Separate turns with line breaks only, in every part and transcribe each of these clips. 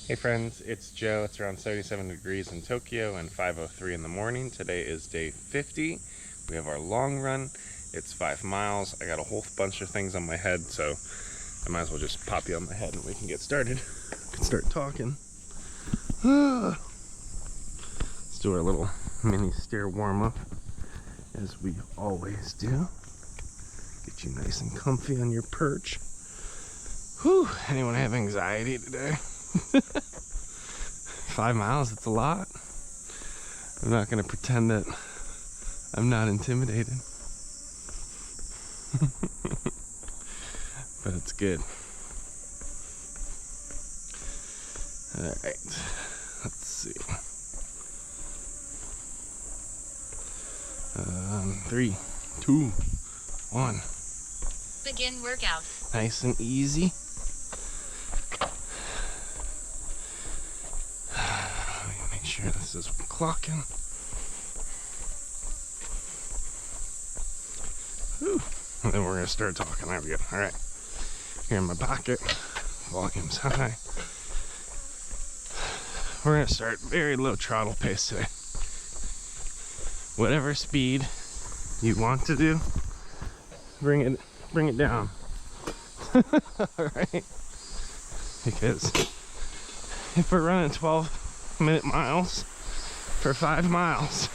Hey friends, it's Joe. It's around 77 degrees in Tokyo and 5:03 in the morning. Today is day 50. We have our long run. It's 5 miles. I got a whole bunch of things on my head, so I might as well just pop you on my head and we can get started. We can start talking. Let's do our little mini stair warm-up, as we always do. Get you nice and comfy on your perch. Whew, anyone have anxiety today? 5 miles, it's a lot. I'm not going to pretend that I'm not intimidated. But it's good. Alright, let's see. 3, 2, 1.
Begin workout.
Nice and easy. Make sure this is clocking. Whew. And then we're going to start talking. There we go. Alright. Here in my pocket. Volume's high. We're going to start very low throttle pace today. Whatever speed you want to do, bring it down. Alright? Because if we're running 12-minute miles for 5 miles,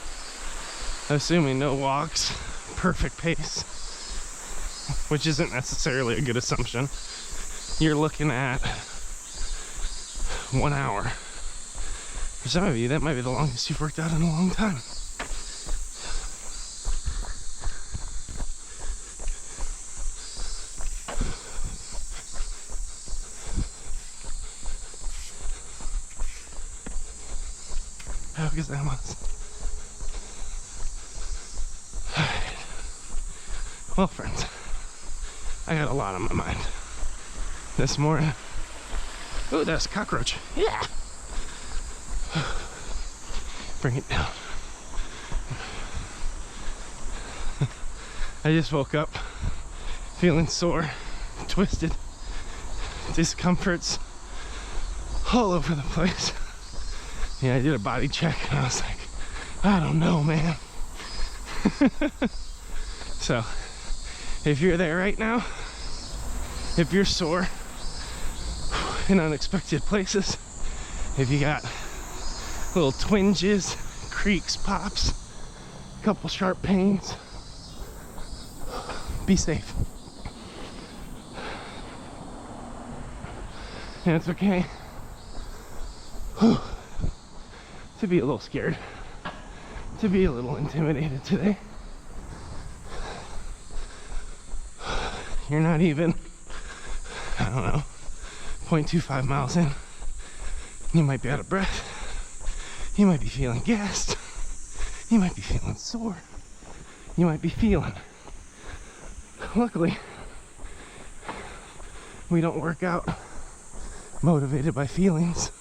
assuming no walks, perfect pace, which isn't necessarily a good assumption, you're looking at 1 hour. For some of you, that might be the longest you've worked out in a long time. Well, friends, I got a lot on my mind this morning. Oh, that's a cockroach. Yeah. Bring it down. I just woke up feeling sore, twisted, discomforts all over the place. Yeah, I did a body check and I was like, I don't know, man. So, if you're there right now, if you're sore in unexpected places, if you got little twinges, creaks, pops, a couple sharp pains, be safe. And it's okay to be a little scared, to be a little intimidated today. You're not even, I don't know, 0.25 miles in. You might be out of breath. You might be feeling gassed. You might be feeling sore. You might be feeling. Luckily, we don't work out motivated by feelings.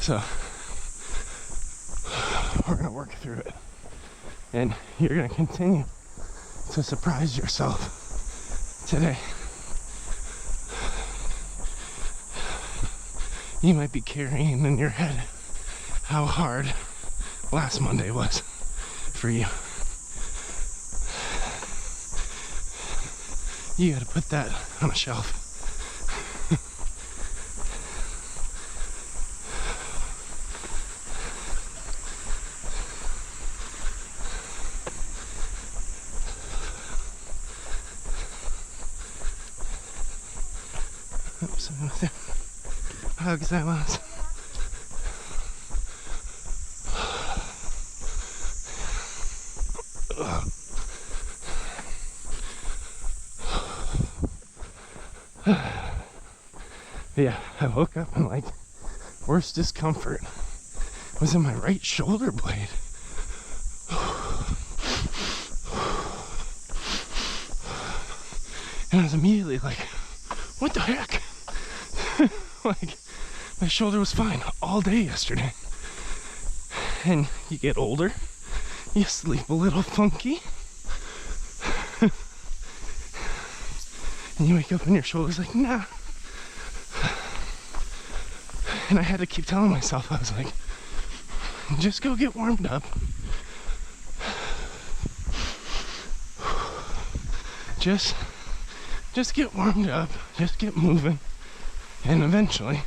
So, we're going to work through it. And you're going to continue to surprise yourself today. You might be carrying in your head how hard last Monday was for you. You gotta put that on a shelf. Oops, I'm there. Hugs that was. Yeah, I woke up and like, worst discomfort was in my right shoulder blade. And I was immediately like, what the heck? Like, my shoulder was fine all day yesterday. And you get older, you sleep a little funky. And you wake up and your shoulder's like, nah.
And I had to keep telling myself, I was like, just go get warmed up. Just get warmed up. Just get moving. And eventually,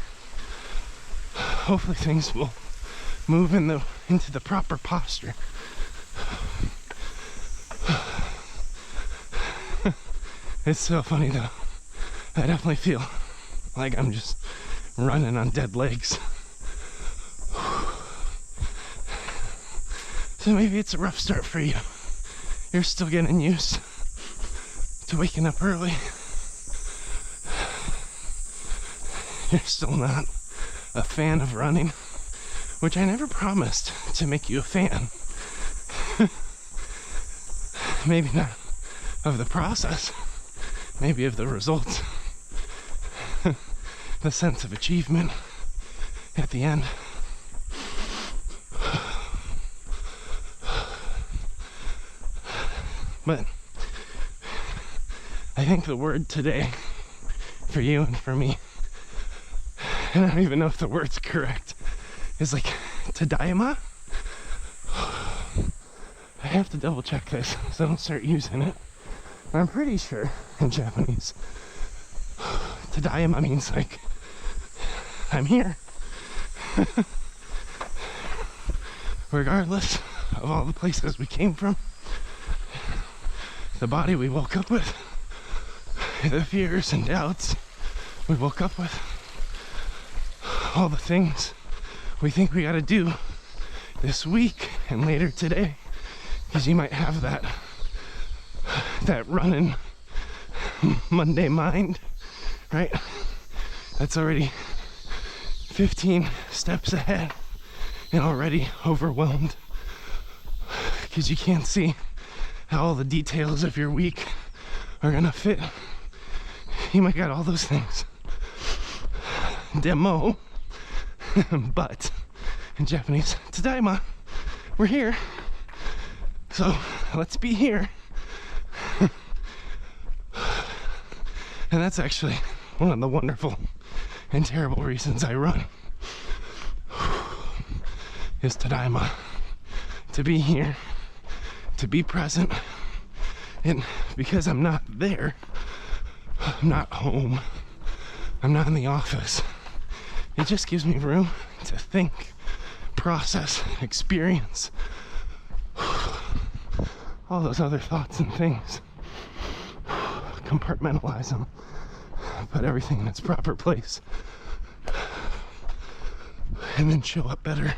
hopefully things will move into the proper posture. It's so funny though. I definitely feel like I'm just running on dead legs. So maybe it's a rough start for you. You're still getting used to waking up early. You're still not a fan of running, which I never promised to make you a fan. Maybe not of the process, maybe of the results. The sense of achievement at the end. But I think the word today for you and for me, and I don't even know if the word's correct, is like Tadaima. I have to double check this so I don't start using it. I'm pretty sure in Japanese, Tadaima means like, I'm here. Regardless of all the places we came from, the body we woke up with, the fears and doubts we woke up with, all the things we think we gotta do this week and later today, because you might have that running Monday mind, right? That's already 15 steps ahead and already overwhelmed because you can't see how all the details of your week are gonna fit. You might got all those things. Demo, but in Japanese, Tadaima, we're here. So let's be here. And that's actually one of the wonderful and terrible reasons I run. Is Tadaima. To be here, to be present. And because I'm not there, I'm not home, I'm not in the office, it just gives me room to think, process, experience all those other thoughts and things, compartmentalize them, put everything in its proper place, and then show up better.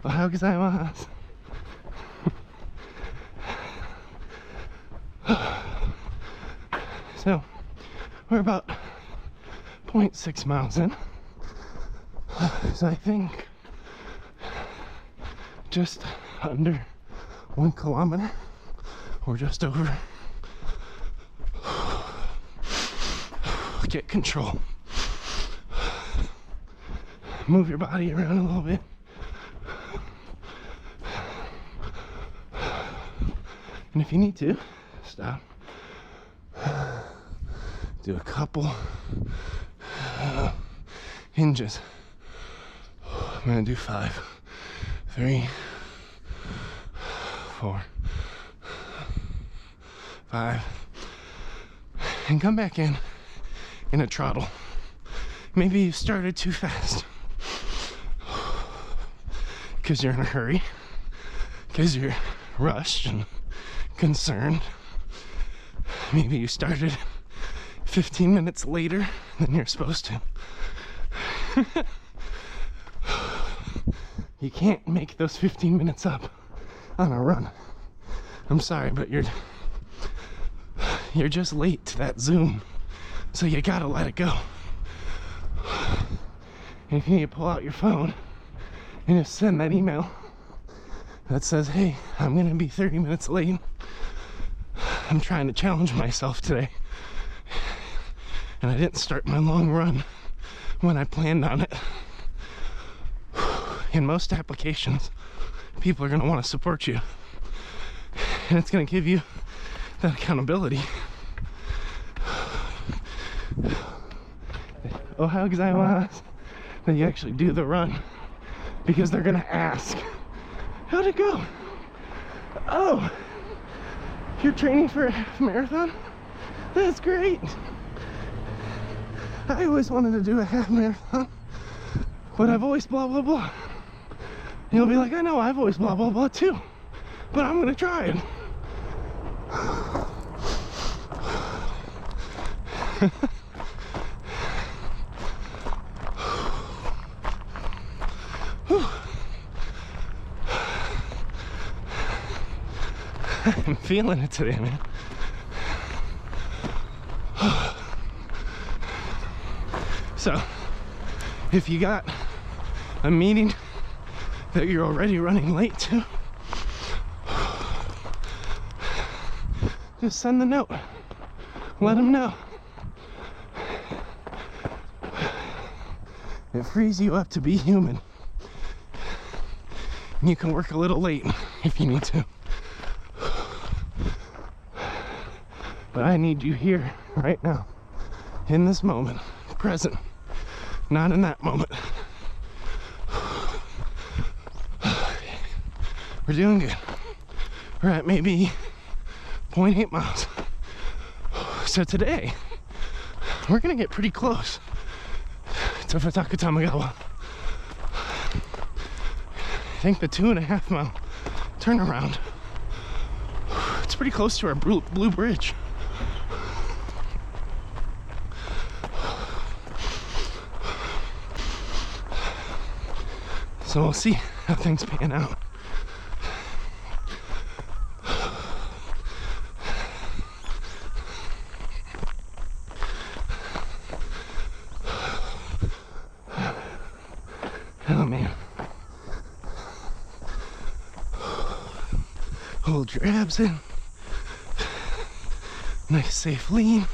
Ohayou gozaimasu. So, we're about 0.6 miles in. So I think just under 1 kilometer or just over. Get control. Move your body around a little bit. And if you need to, stop. Do a couple hinges. I'm gonna do 5, 3, 4, 5, and come back in a trottle. Maybe you started too fast because you're in a hurry, because you're rushed and concerned. Maybe you started 15 minutes later than you're supposed to. You can't make those 15 minutes up on a run. I'm sorry, but you're just late to that Zoom, so you gotta let it go. And if you need to pull out your phone and just send that email that says, hey, I'm gonna be 30 minutes late. I'm trying to challenge myself today, and I didn't start my long run when I planned on it. In most applications, people are going to want to support you, and it's going to give you that accountability Ohayou gozaimasu. Then you actually do the run because they're gonna ask, how'd it go? Oh, you're training for a half marathon? That's great. I always wanted to do a half marathon, but I've always blah blah blah. And you'll be like, I know, I've always blah blah blah too, but I'm gonna try it. I'm feeling it today, man. So, if you got a meeting that you're already running late to, just send the note. Let them know. It frees you up to be human. And you can work a little late if you need to. But I need you here, right now, in this moment, present, not in that moment. We're doing good. We're at maybe 0.8 miles. So today, we're gonna get pretty close to Futaku Tamagawa. I think the 2.5 mile turnaround, it's pretty close to our blue bridge. So we'll see how things pan out. Oh man. Hold your abs in. Nice safe lean.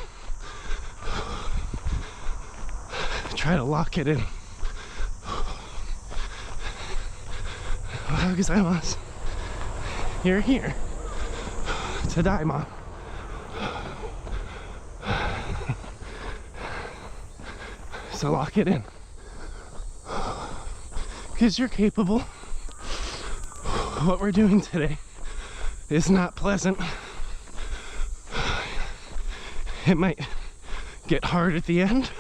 Try to lock it in. Ohayou gozaimasu. You're here. Tadaima. So lock it in. Because you're capable. What we're doing today is not pleasant. It might get hard at the end.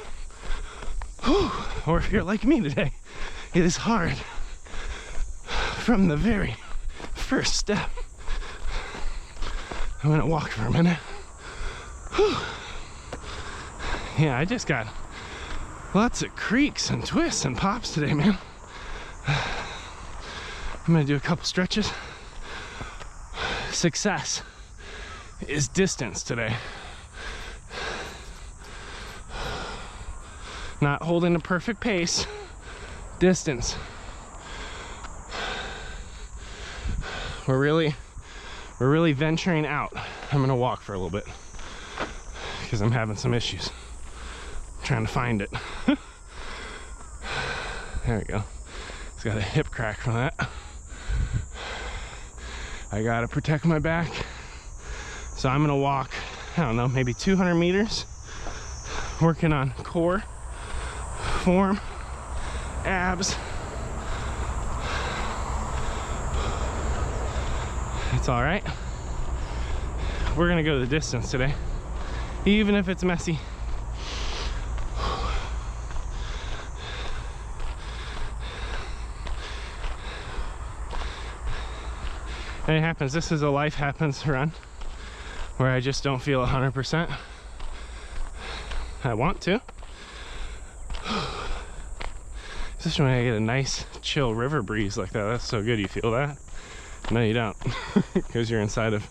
Or if you're like me today, it is hard from the very first step. I'm gonna walk for a minute. Yeah, I just got lots of creaks and twists and pops today, man. I'm gonna do a couple stretches. Success is distance today. Not holding a perfect pace, distance. We're really venturing out. I'm gonna walk for a little bit because I'm having some issues trying to find it. There we go. It's got a hip crack from that. I gotta protect my back. So I'm gonna walk, I don't know, maybe 200 meters, working on core, form, abs. It's all right. We're gonna go the distance today, even if it's messy. And it happens. This is a life happens run where I just don't feel 100%. I want to. Especially when I get a nice chill river breeze like that. That's so good. You feel that? No, you don't, because you're inside of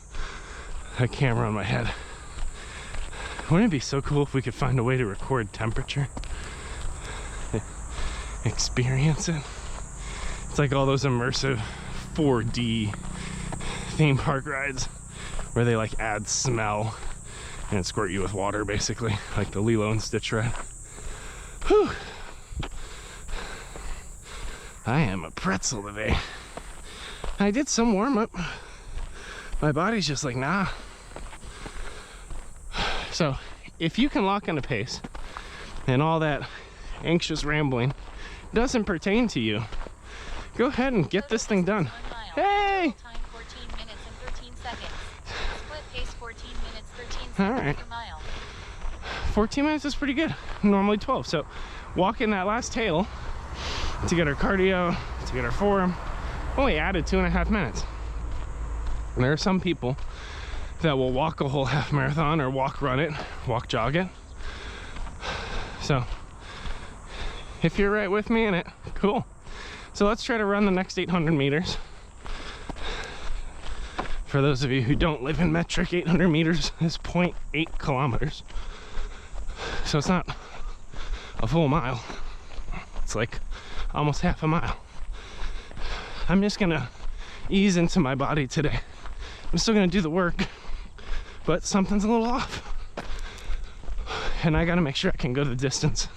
a camera on my head. Wouldn't it be so cool if we could find a way to record temperature? Experience it. It's like all those immersive 4D theme park rides where they like add smell and squirt you with water, basically, like the Lilo and Stitch ride. Whew. I am a pretzel today. I did some warm-up. My body's just like, nah. So, if you can lock in a pace, and all that anxious rambling doesn't pertain to you, go ahead and get this thing done. Hey!
Time 14 minutes and 13 seconds. Split pace 14 minutes 13 seconds
All right.
per mile.
14 minutes is pretty good. Normally 12. So walking that last tail to get our cardio, to get our form, only added 2.5 minutes. And there are some people that will walk a whole half marathon or walk run it, walk jog it. So if you're right with me in it, cool. So let's try to run the next 800 meters. For those of you who don't live in metric, 800 meters is 0.8 kilometers. So it's not a full mile. It's like almost half a mile. I'm just gonna ease into my body today. I'm still gonna do the work, but something's a little off. And I gotta make sure I can go the distance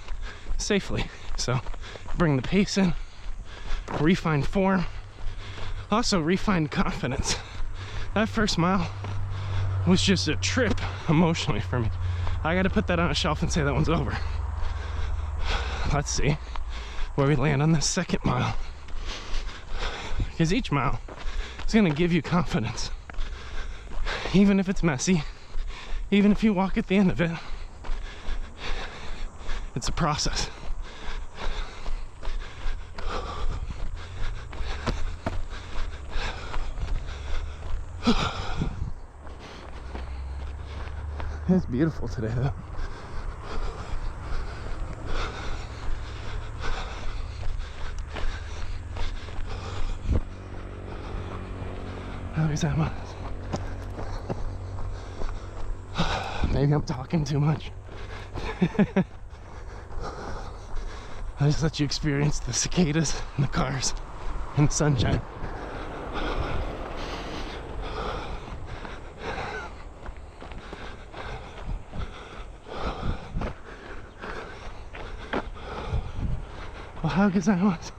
safely. So bring the pace in, refine form, also refine confidence. That first mile was just a trip emotionally for me. I gotta put that on a shelf and say that one's over. Let's see where we land on the second mile. Because each mile is gonna give you confidence. Even if it's messy, even if you walk at the end of it, it's a process. It's beautiful today though. How is that much? Maybe I'm talking too much. I just let you experience the cicadas and the cars and the sunshine. Well, how good that was.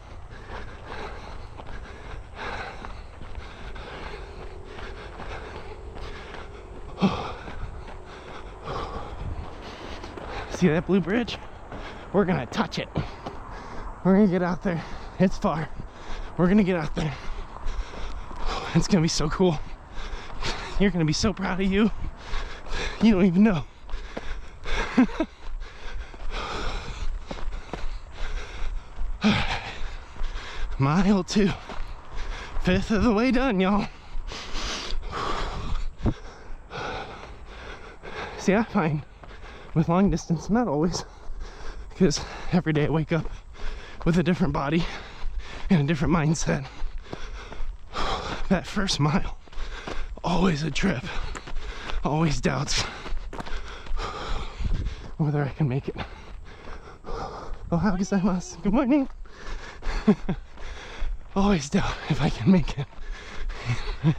See that blue bridge? We're gonna touch it. We're gonna get out there. It's far. We're gonna get out there. It's gonna be so cool. You're gonna be so proud of you. You don't even know. Mile 2. 5th of the way done, y'all. See, I find with long distance, not always, because every day I wake up with a different body and a different mindset. That first mile, always a trip, always doubts whether I can make it. Oh, how gozaimasu. Good morning. Always doubt if I can make it.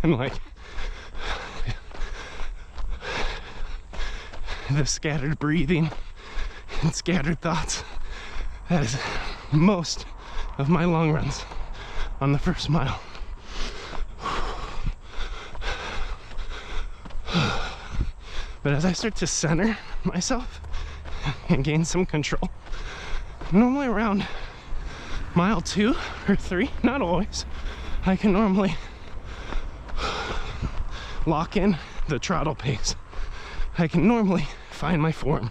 And like the scattered breathing and scattered thoughts, that is most of my long runs on the first mile. But as I start to center myself and gain some control, normally around mile 2 or 3, not always, I can normally lock in the throttle pace. I can normally find my form.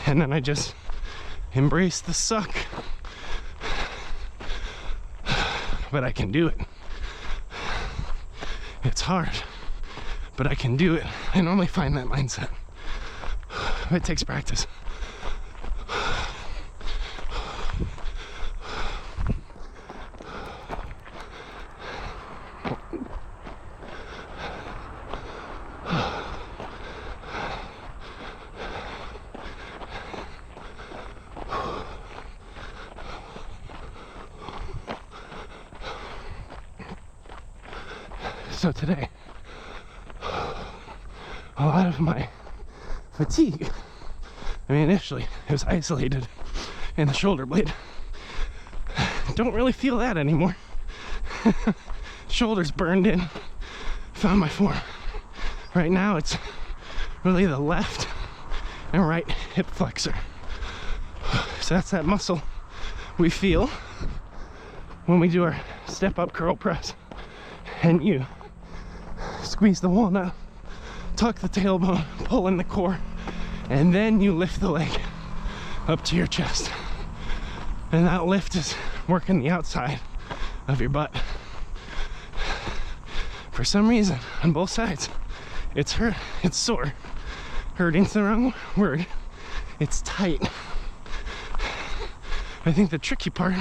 And then I just embrace the suck. But I can do it. It's hard, but I can do it. I normally find that mindset. It takes practice. So today, a lot of my fatigue, I mean, initially it was isolated in the shoulder blade. Don't really feel that anymore. Shoulders burned in, found my form. Right now it's really the left and right hip flexor. So that's that muscle we feel when we do our step up curl press. And you squeeze the walnut, tuck the tailbone, pull in the core, and then you lift the leg up to your chest. And that lift is working the outside of your butt. For some reason, on both sides, it's sore. Hurting's the wrong word. It's tight. I think the tricky part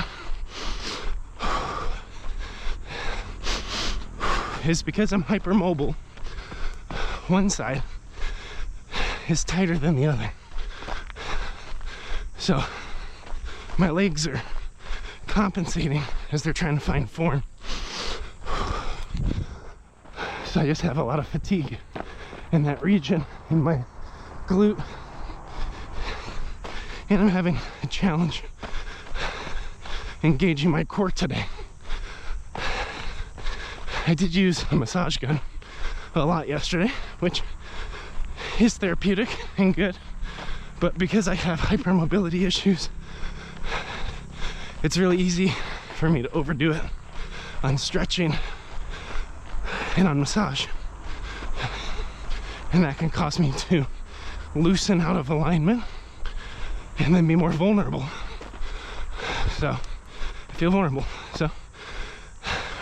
is because I'm hypermobile. One side is tighter than the other. So my legs are compensating as they're trying to find form. So I just have a lot of fatigue in that region, in my glute. And I'm having a challenge engaging my core today. I did use a massage gun a lot yesterday, which is therapeutic and good, but because I have hypermobility issues, it's really easy for me to overdo it on stretching and on massage, and that can cause me to loosen out of alignment and then be more vulnerable. So I feel vulnerable, so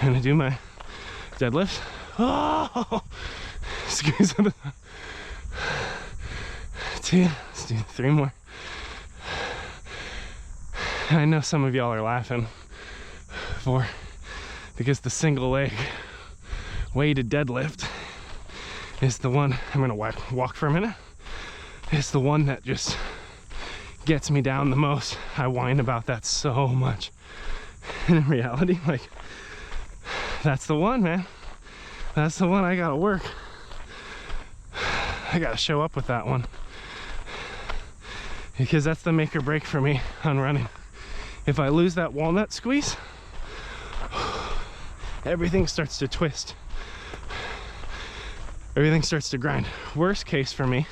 I'm gonna do my deadlift. Oh, squeeze up. 2, let's do 3 more. I know some of y'all are laughing because the single leg weighted deadlift is the one, I'm gonna walk for a minute, it's the one that just gets me down the most. I whine about that so much. And in reality, like, that's the one, man. That's the one I gotta work. I gotta show up with that one. Because that's the make or break for me on running. If I lose that walnut squeeze, everything starts to twist. Everything starts to grind. Worst case for me,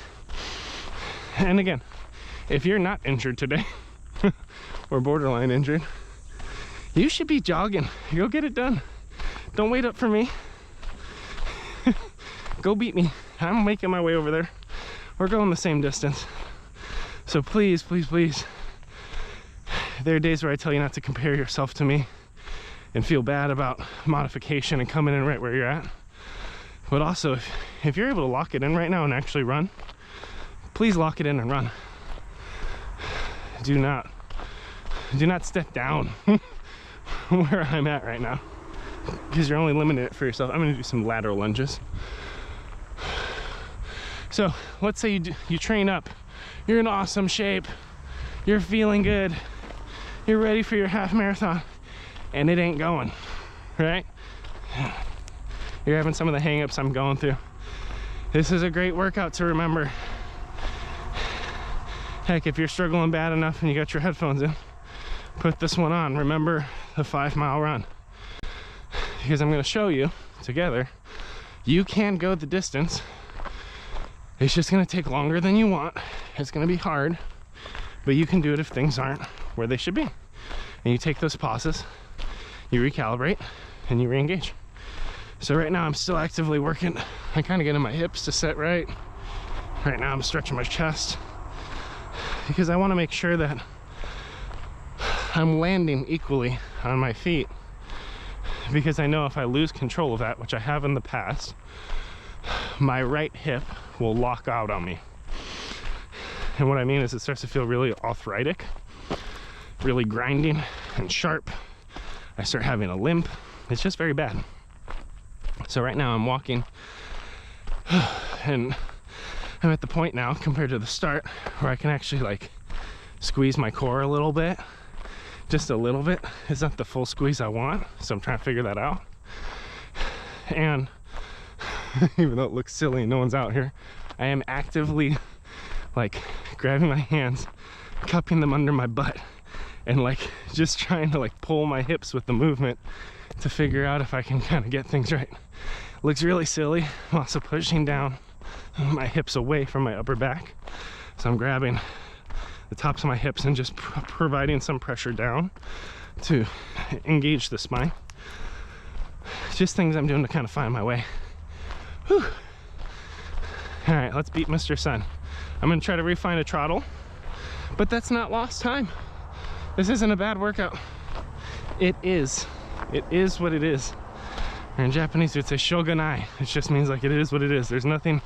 and again, if you're not injured today, or borderline injured, you should be jogging. Go get it done. Don't wait up for me. Go beat me. I'm making my way over there. We're going the same distance. So please, please, please. There are days where I tell you not to compare yourself to me and feel bad about modification and coming in right where you're at. But also, if you're able to lock it in right now and actually run, please lock it in and run. Do not step down where I'm at right now, because you're only limiting it for yourself. I'm gonna do some lateral lunges. So let's say you train up, you're in awesome shape, you're feeling good, you're ready for your half marathon, and it ain't going, right? You're having some of the hang-ups I'm going through. This is a great workout to remember. Heck, if you're struggling bad enough and you got your headphones in, put this one on. Remember the 5-mile run. Because I'm gonna show you together, you can go the distance. It's just gonna take longer than you want. It's gonna be hard, but you can do it if things aren't where they should be. And you take those pauses, you recalibrate, and you re-engage. So right now I'm still actively working. I kind of get in my hips to set right. Right now I'm stretching my chest, because I want to make sure that I'm landing equally on my feet, because I know if I lose control of that, which I have in the past, my right hip will lock out on me. And what I mean is it starts to feel really arthritic, really grinding and sharp. I start having a limp. It's just very bad. So right now I'm walking and I'm at the point now, compared to the start, where I can actually like squeeze my core a little bit, just a little bit. It's not the full squeeze I want, so I'm trying to figure that out. And even though it looks silly and no one's out here, I am actively like grabbing my hands, cupping them under my butt, and like just trying to like pull my hips with the movement to figure out if I can kind of get things right. Looks really silly. I'm also pushing down my hips away from my upper back. So I'm grabbing the tops of my hips and just providing some pressure down to engage the spine. Just things I'm doing to kind of find my way. Whew. All right, let's beat Mr. Sun. I'm gonna try to refine a trottle, but that's not lost time. This isn't a bad workout. It is what it is. In Japanese, it would say shogunai. It just means like it is what it is. There's nothing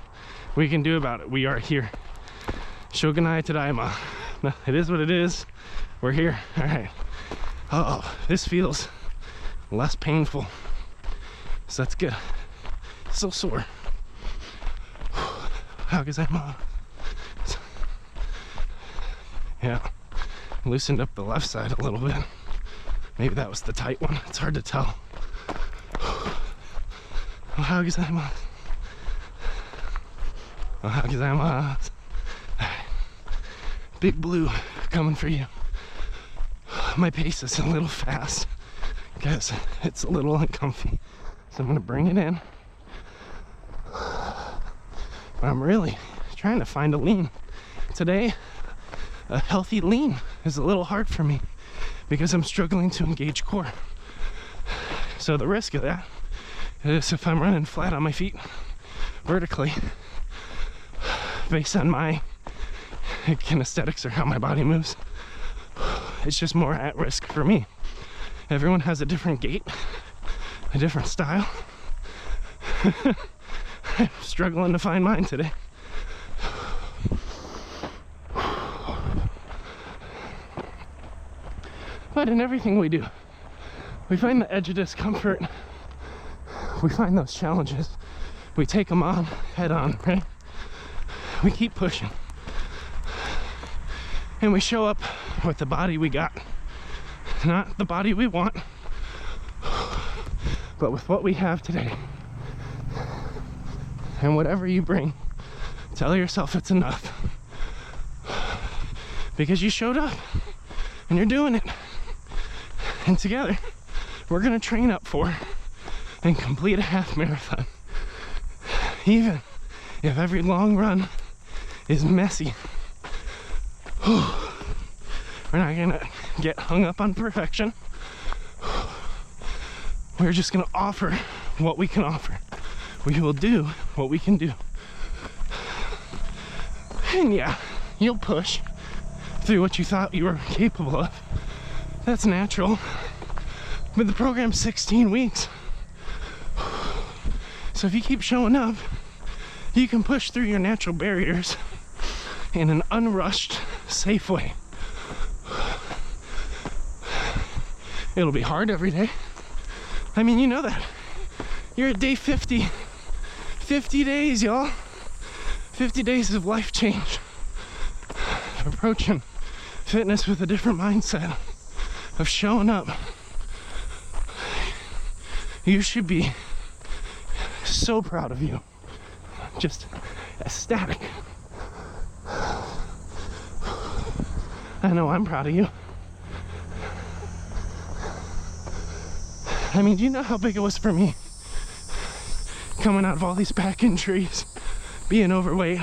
we can do about it. We are here. Shogunai tadaima. It is what it is. We're here. All right. Oh, this feels less painful. So that's good. So sore. How can I? Yeah. Loosened up the left side a little bit. Maybe that was the tight one. It's hard to tell. How can I? How can I? Big Blue coming for you. My pace is a little fast because it's a little uncomfy. So I'm gonna bring it in. But I'm really trying to find a lean. Today, a healthy lean is a little hard for me because I'm struggling to engage core. So the risk of that is if I'm running flat on my feet vertically, based on my kinesthetics or how my body moves, it's just more at risk for me. Everyone has a different gait, a different style. I'm struggling to find mine today. But in everything we do, we find the edge of discomfort. We find those challenges. We take them on, head on, right? We keep pushing. And we show up with the body we got. Not the body we want, but with what we have today. And whatever you bring, tell yourself it's enough. Because you showed up and you're doing it. And together, we're gonna train up for and complete a half marathon. Even if every long run is messy. We're not gonna get hung up on perfection. We're just gonna offer what we can offer. We will do what we can do. And yeah, you'll push through what you thought you were capable of. That's natural. But the program's 16 weeks. So if you keep showing up, you can push through your natural barriers in an unrushed, safe way. It'll be hard every day. I mean, you know that. You're at day 50. 50 days, y'all. 50 days of life change. Approaching fitness with a different mindset of showing up. You should be so proud of you. Just ecstatic. I know I'm proud of you. I mean, do you know how big it was for me coming out of all these back injuries, being overweight,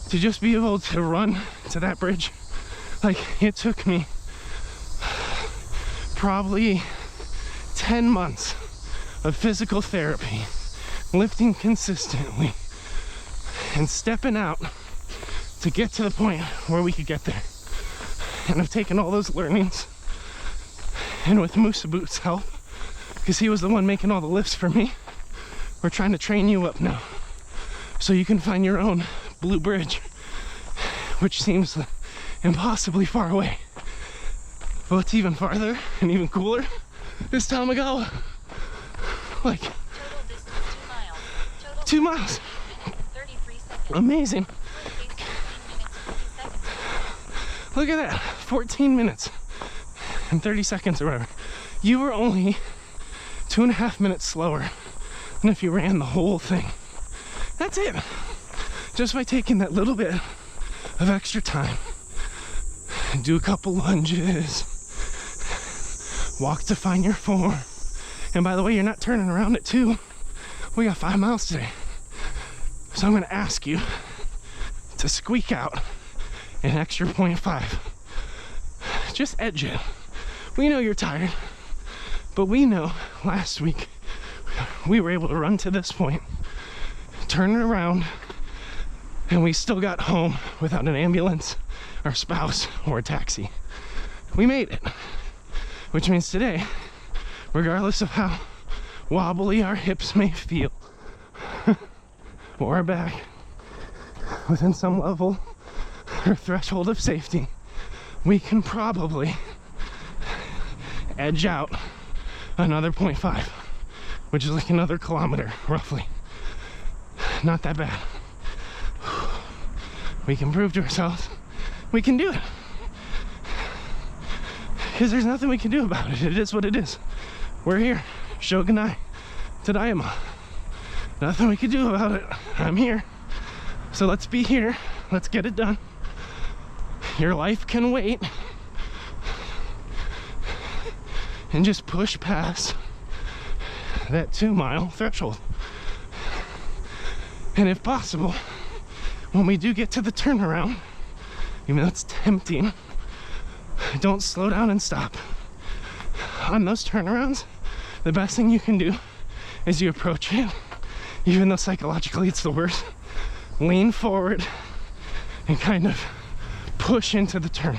to just be able to run to that bridge? Like, it took me probably 10 months of physical therapy, lifting consistently, and stepping out to get to the point where we could get there. And I've taken all those learnings, and with MooseABoot's help, because he was the one making all the lifts for me, we're trying to train you up now so you can find your own blue bridge, which seems impossibly far away. But what's even farther and even cooler is Tamagawa. Like,
Total distance 2 miles. Total
2 miles.
33 seconds.
Amazing.
Pace 14 minutes, 30 seconds.
Look at that. 14 minutes and 30 seconds or whatever. You were only 2.5 minutes slower than if you ran the whole thing. That's it. Just by taking that little bit of extra time. Do a couple lunges. Walk to find your form. And by the way, you're not turning around at 2. We got 5 miles today. So I'm gonna ask you to squeak out an extra 0.5. Just edge it. We know you're tired, but we know last week we were able to run to this point, turn it around, and we still got home without an ambulance, our spouse, or a taxi. We made it. Which means today, regardless of how wobbly our hips may feel, or our back, within some level or threshold of safety, we can probably edge out another 0.5, which is like another kilometer, roughly. Not that bad. We can prove to ourselves we can do it. Because there's nothing we can do about it. It is what it is. We're here. Shogunai Tadayama. Nothing we can do about it. I'm here. So let's be here. Let's get it done. Your life can wait. And just push past that 2-mile threshold. And if possible, when we do get to the turnaround, even though it's tempting, don't slow down and stop. On those turnarounds, the best thing you can do is you approach it, even though psychologically it's the worst. Lean forward and kind of push into the turn.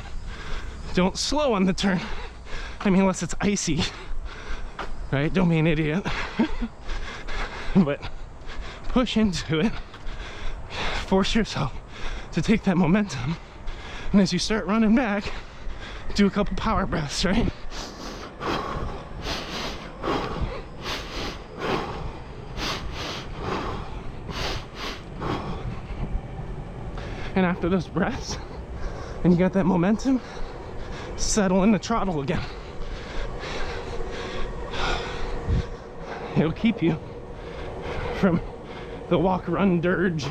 Don't slow on the turn. I mean, unless it's icy, right? Don't be an idiot. But push into it. Force yourself to take that momentum. And as you start running back, do a couple power breaths, right? And after those breaths, and you got that momentum, settle in the throttle again. It'll keep you from the walk, run, dirge.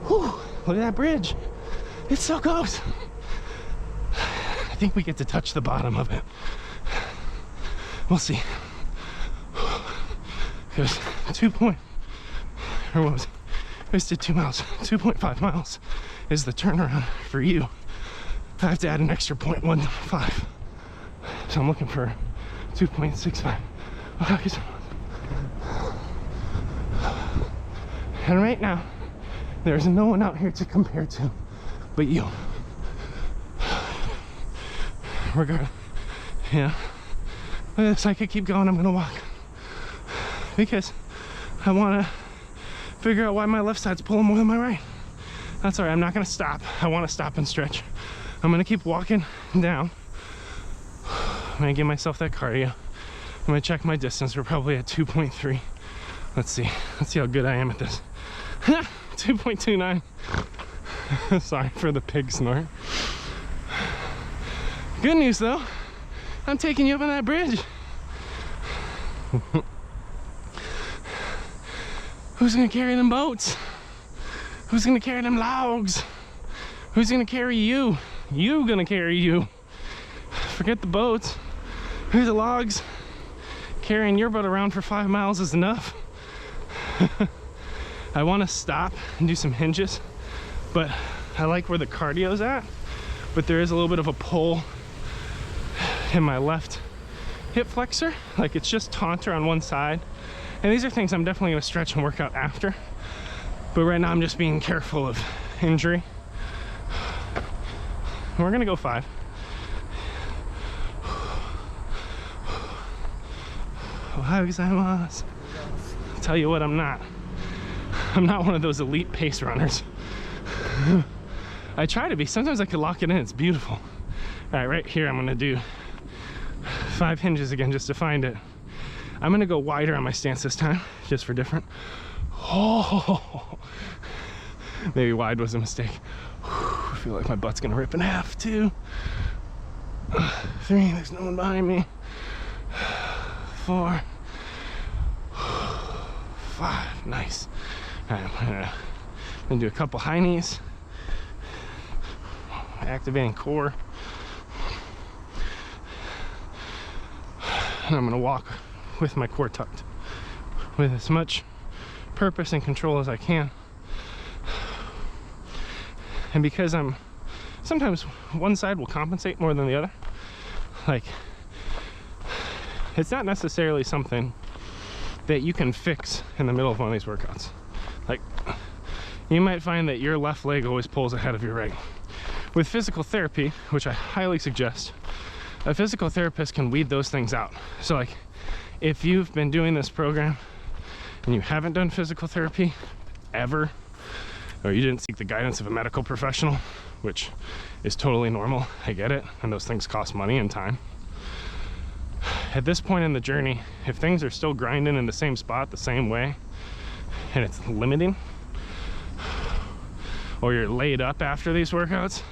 Whew, look at that bridge. It's so close. I think we get to touch the bottom of it. We'll see. Because 2 miles, 2.5 miles is the turnaround for you. I have to add an extra 0.15. So I'm looking for 2.65. And right now, there's no one out here to compare to but you. Regard, yeah. Look at this, I could keep going, I'm gonna walk. Because I wanna figure out why my left side's pulling more than my right. That's all right, I'm not gonna stop. I wanna stop and stretch. I'm gonna keep walking down. I'm gonna give myself that cardio. I'm gonna check my distance. We're probably at 2.3. Let's see how good I am at this. 2.29. Sorry for the pig snort. Good news though, I'm taking you up on that bridge. Who's gonna carry them boats? Who's gonna carry them logs? Who's gonna carry you? You gonna carry you. Forget the boats. Here's the logs. Carrying your boat around for 5 miles is enough. I want to stop and do some hinges, but I like where the cardio's at, but there is a little bit of a pull in my left hip flexor, like it's just taunter on one side. And these are things I'm definitely going to stretch and work out after, but right now I'm just being careful of injury. We're going to go 5. Ohayou gozaimasu. I'll tell you what, I'm not one of those elite pace runners. I try to be. Sometimes I could lock it in. It's beautiful. All right, right here I'm gonna do 5 hinges again just to find it. I'm gonna go wider on my stance this time, just for different. Oh, maybe wide was a mistake. I feel like my butt's gonna rip in half too. 3, there's no one behind me. 4, 5, nice. All right, I'm gonna do a couple high knees, activating core, and I'm gonna walk with my core tucked, with as much purpose and control as I can. And because sometimes one side will compensate more than the other. Like, it's not necessarily something that you can fix in the middle of one of these workouts. Like, you might find that your left leg always pulls ahead of your right. With physical therapy, which I highly suggest, a physical therapist can weed those things out. So like, if you've been doing this program and you haven't done physical therapy ever, or you didn't seek the guidance of a medical professional, which is totally normal, I get it, and those things cost money and time. At this point in the journey, if things are still grinding in the same spot, the same way, and it's limiting, or you're laid up after these workouts,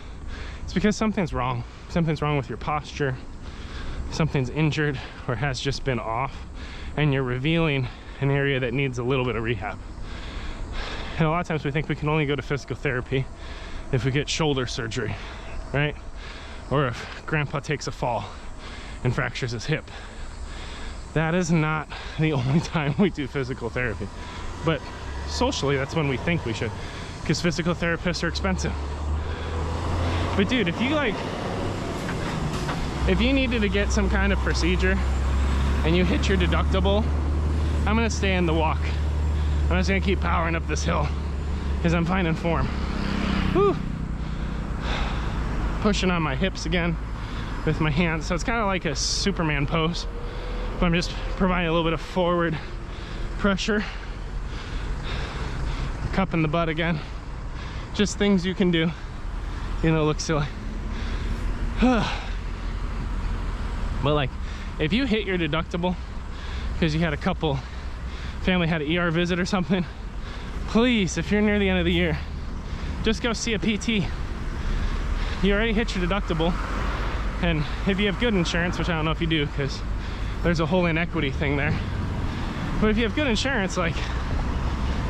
it's because something's wrong. Something's wrong with your posture, something's injured or has just been off, and you're revealing an area that needs a little bit of rehab. And a lot of times we think we can only go to physical therapy if we get shoulder surgery, right? Or if grandpa takes a fall and fractures his hip. That is not the only time we do physical therapy. But socially, that's when we think we should, because physical therapists are expensive. But dude, if you needed to get some kind of procedure and you hit your deductible, I'm gonna stay in the walk. I'm just gonna keep powering up this hill because I'm finding form. Whew. Pushing on my hips again with my hands. So it's kind of like a Superman pose, but I'm just providing a little bit of forward pressure. Cupping the butt again. Just things you can do. You know, look silly. But like, if you hit your deductible because you had family had an ER visit or something, please, if you're near the end of the year, just go see a PT. You already hit your deductible, and if you have good insurance, which I don't know if you do because there's a whole inequity thing there, but if you have good insurance, like,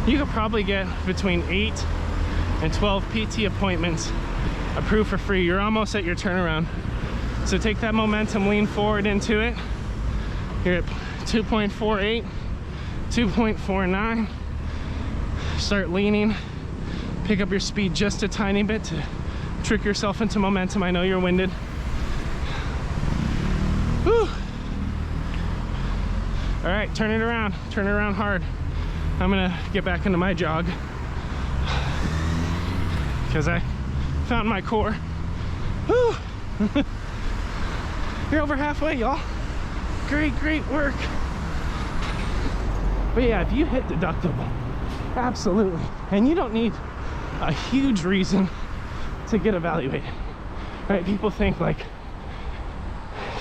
you could probably get between 8 and 12 PT appointments approved for free. You're almost at your turnaround. So take that momentum, lean forward into it. You're at 2.48, 2.49. Start leaning. Pick up your speed just a tiny bit to trick yourself into momentum. I know you're winded. Whew. All right, turn it around hard. I'm gonna get back into my jog because I found my core. Whew. You're over halfway, y'all. Great work. But yeah, if you hit deductible, absolutely. And you don't need a huge reason to get evaluated, right? People think like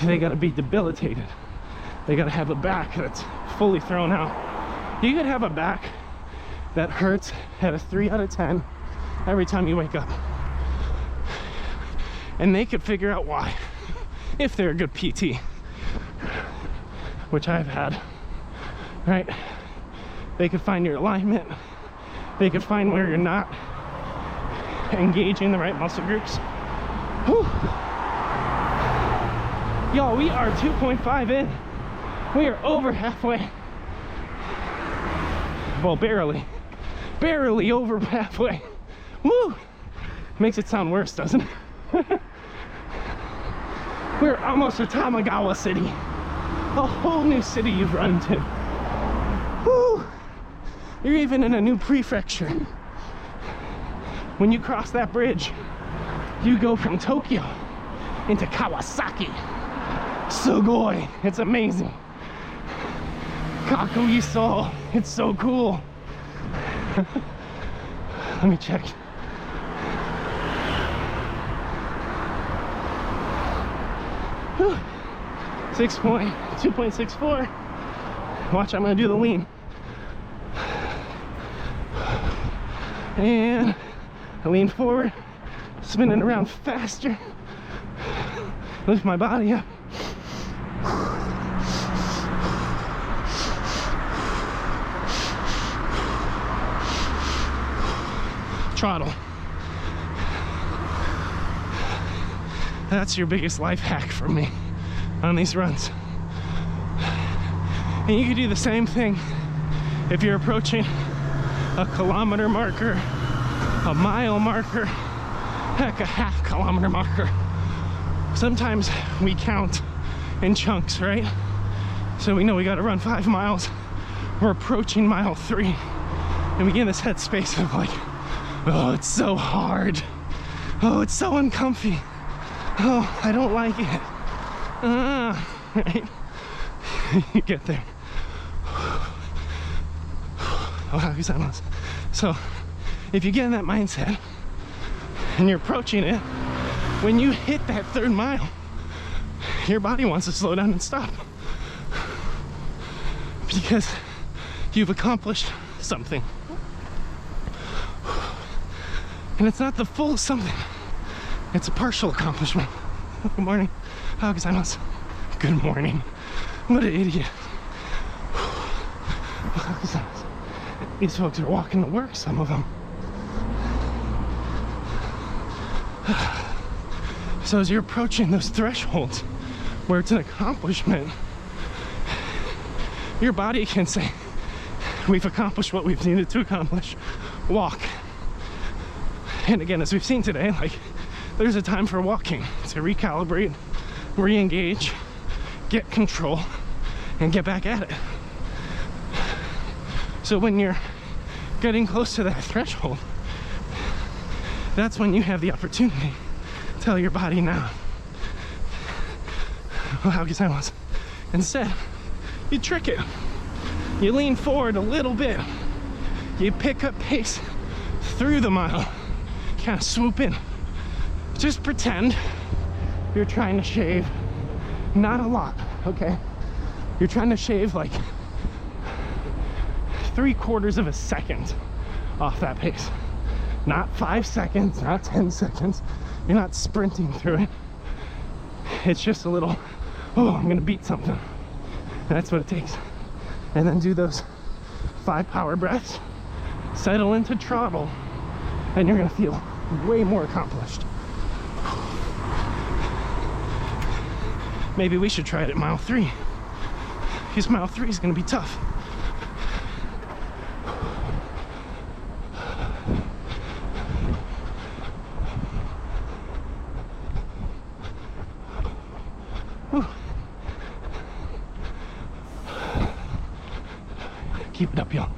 they gotta be debilitated. They gotta have a back that's fully thrown out. You could have a back that hurts at a 3 out of 10 every time you wake up. And they could figure out why, if they're a good PT, which I've had, right? They could find your alignment. They could find where you're not engaging the right muscle groups. Whew. Y'all, we are 2.5 in. We are over halfway. Well, barely over halfway. Woo! Makes it sound worse, doesn't it? We're almost at Tamagawa City. A whole new city you've run to. Woo! You're even in a new prefecture. When you cross that bridge, you go from Tokyo into Kawasaki. Sugoi, it's amazing. Kakuiso, it's so cool. Let me check. Whew. 2.64. Watch, I'm gonna do the lean. And I lean forward, spinning around faster. Lift my body up. Trottle. That's your biggest life hack for me on these runs. And you can do the same thing if you're approaching a kilometer marker, a mile marker, heck, a half kilometer marker. Sometimes we count in chunks, right? So we know we gotta run 5 miles. We're approaching mile 3. And we get in this headspace of like, oh, it's so hard. Oh, it's so uncomfy. Oh, I don't like it. Right? You get there. Oh, how excited. So, if you get in that mindset and you're approaching it, when you hit that 3rd mile, your body wants to slow down and stop. Because you've accomplished something. And it's not the full something, it's a partial accomplishment. Good morning. How excited. Good morning. What an idiot. These folks are walking to work, some of them. So as you're approaching those thresholds where it's an accomplishment, your body can say, we've accomplished what we've needed to accomplish. Walk. And again, as we've seen today, like, there's a time for walking to recalibrate, re-engage, get control, and get back at it. So when you're getting close to that threshold, that's when you have the opportunity to tell your body now, oh, how good I was. Instead, you trick it. You lean forward a little bit. You pick up pace through the mile. Kind of swoop in. Just pretend you're trying to shave, not a lot, okay? You're trying to shave like 3/4 of a second off that pace. Not 5 seconds, not 10 seconds. You're not sprinting through it. It's just a little, oh, I'm gonna beat something. That's what it takes. And then do those 5 power breaths, settle into trottle, and you're gonna feel way more accomplished. Maybe we should try it at mile 3. Because mile 3 is gonna be tough. Whew. Keep it up, y'all.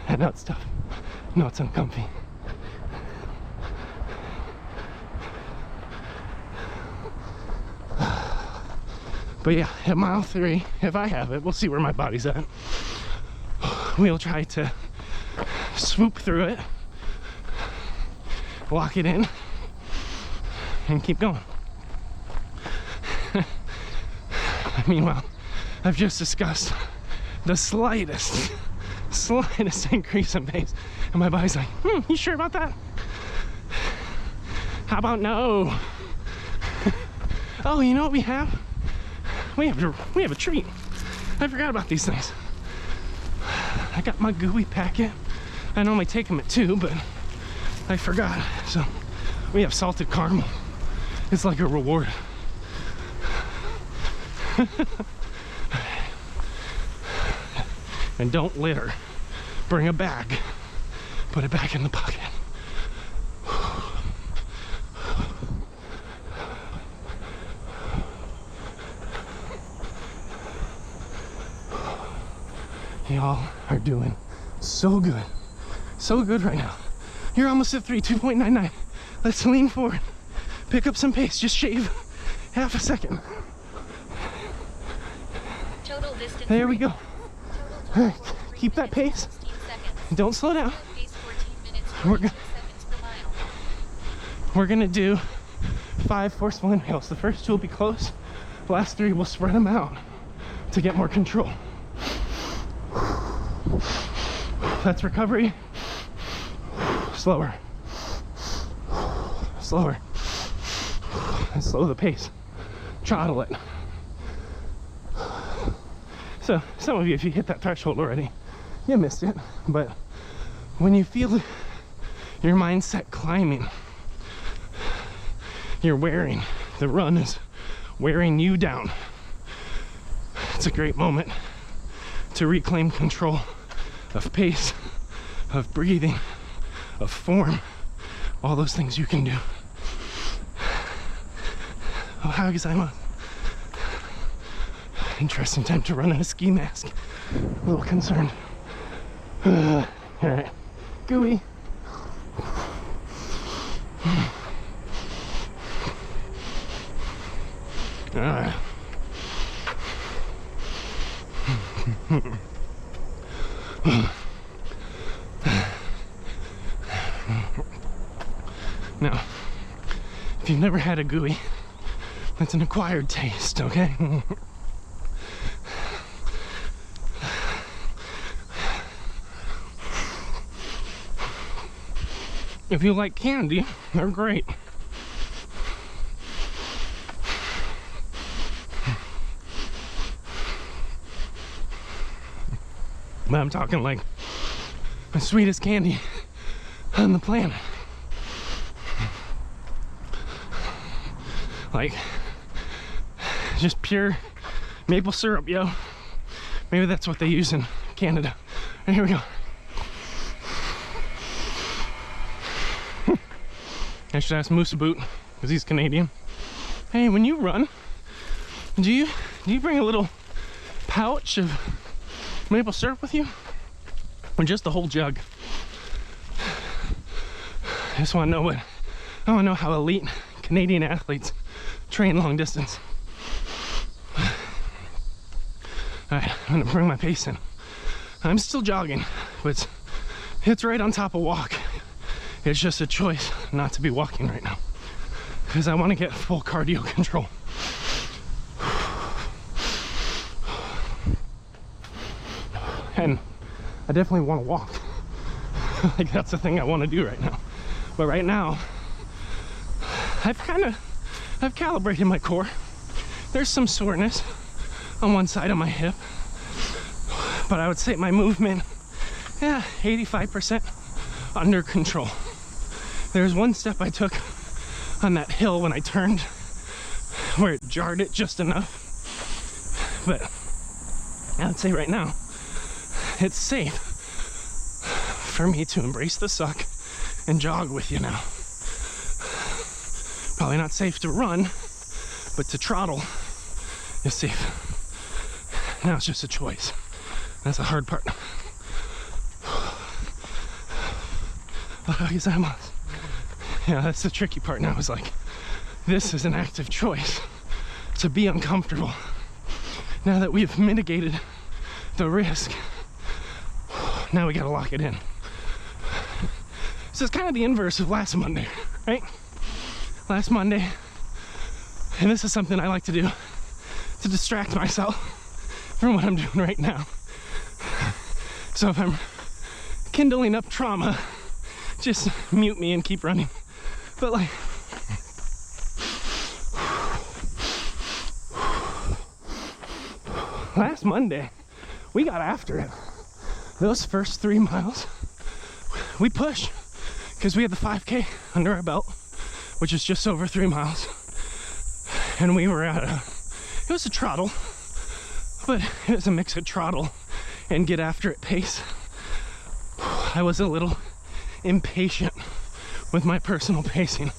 I know it's tough. I know it's uncomfy. But yeah, at mile 3, if I have it, we'll see where my body's at. We'll try to swoop through it, lock it in, and keep going. Meanwhile, I've just discussed the slightest increase in pace, and my body's like, you sure about that? How about no? Oh, you know what we have? We have a treat. I forgot about these things. I got my gooey packet. I normally take them at 2, but I forgot. So we have salted caramel. It's like a reward. And don't litter. Bring a bag. Put it back in the pocket. Y'all are doing so good. So good right now. You're almost at 3, 2.99. Let's lean forward. Pick up some pace. Just shave half a second.
Total distance.
There we go. All right, keep that pace. Don't slow down. We're gonna do 5 forceful inhales. The first 2 will be close. The last 3 we'll spread them out to get more control. That's recovery. Slower. Slower. And slow the pace. Throttle it. So, some of you, if you hit that threshold already, you missed it. But when you feel your mindset climbing, you're wearing, the run is wearing you down. It's a great moment to reclaim control of pace, of breathing, of form, all those things you can do. Ohio gozaimasu. Interesting time to run in a ski mask. A little concerned. All right, gooey. All right. Now, if you've never had a gooey, that's an acquired taste, okay? If you like candy, they're great. But I'm talking like the sweetest candy on the planet. Like just pure maple syrup, yo. Maybe that's what they use in Canada. And here we go. I should ask MooseABoot, because he's Canadian. Hey, when you run, do you bring a little pouch of maple syrup with you? Or just the whole jug? I just want to know how elite Canadian athletes train long distance. Alright, I'm gonna bring my pace in. I'm still jogging, but it's right on top of walk. It's just a choice not to be walking right now, because I want to get full cardio control. And I definitely want to walk. Like, that's the thing I want to do right now. But right now, I've calibrated my core. There's some soreness on one side of my hip, but I would say my movement, 85% under control. There's one step I took on that hill when I turned where it jarred it just enough, but I would say right now it's safe for me to embrace the suck and jog with you now. Probably not safe to run, but to trottle is safe. Now it's just a choice. That's the hard part. Yeah, that's the tricky part now, is like, this is an active choice to be uncomfortable. Now that we've mitigated the risk, now we gotta lock it in. So it's kind of the inverse of last Monday, right? Last Monday, and this is something I like to do to distract myself from what I'm doing right now. So if I'm kindling up trauma, just mute me and keep running. But like, last Monday, we got after it. Those first 3 miles, we pushed, because we had the 5K under our belt, which is just over 3 miles. And we were at it was a trottle, but it was a mix of trottle and get after it pace. I was a little impatient with my personal pacing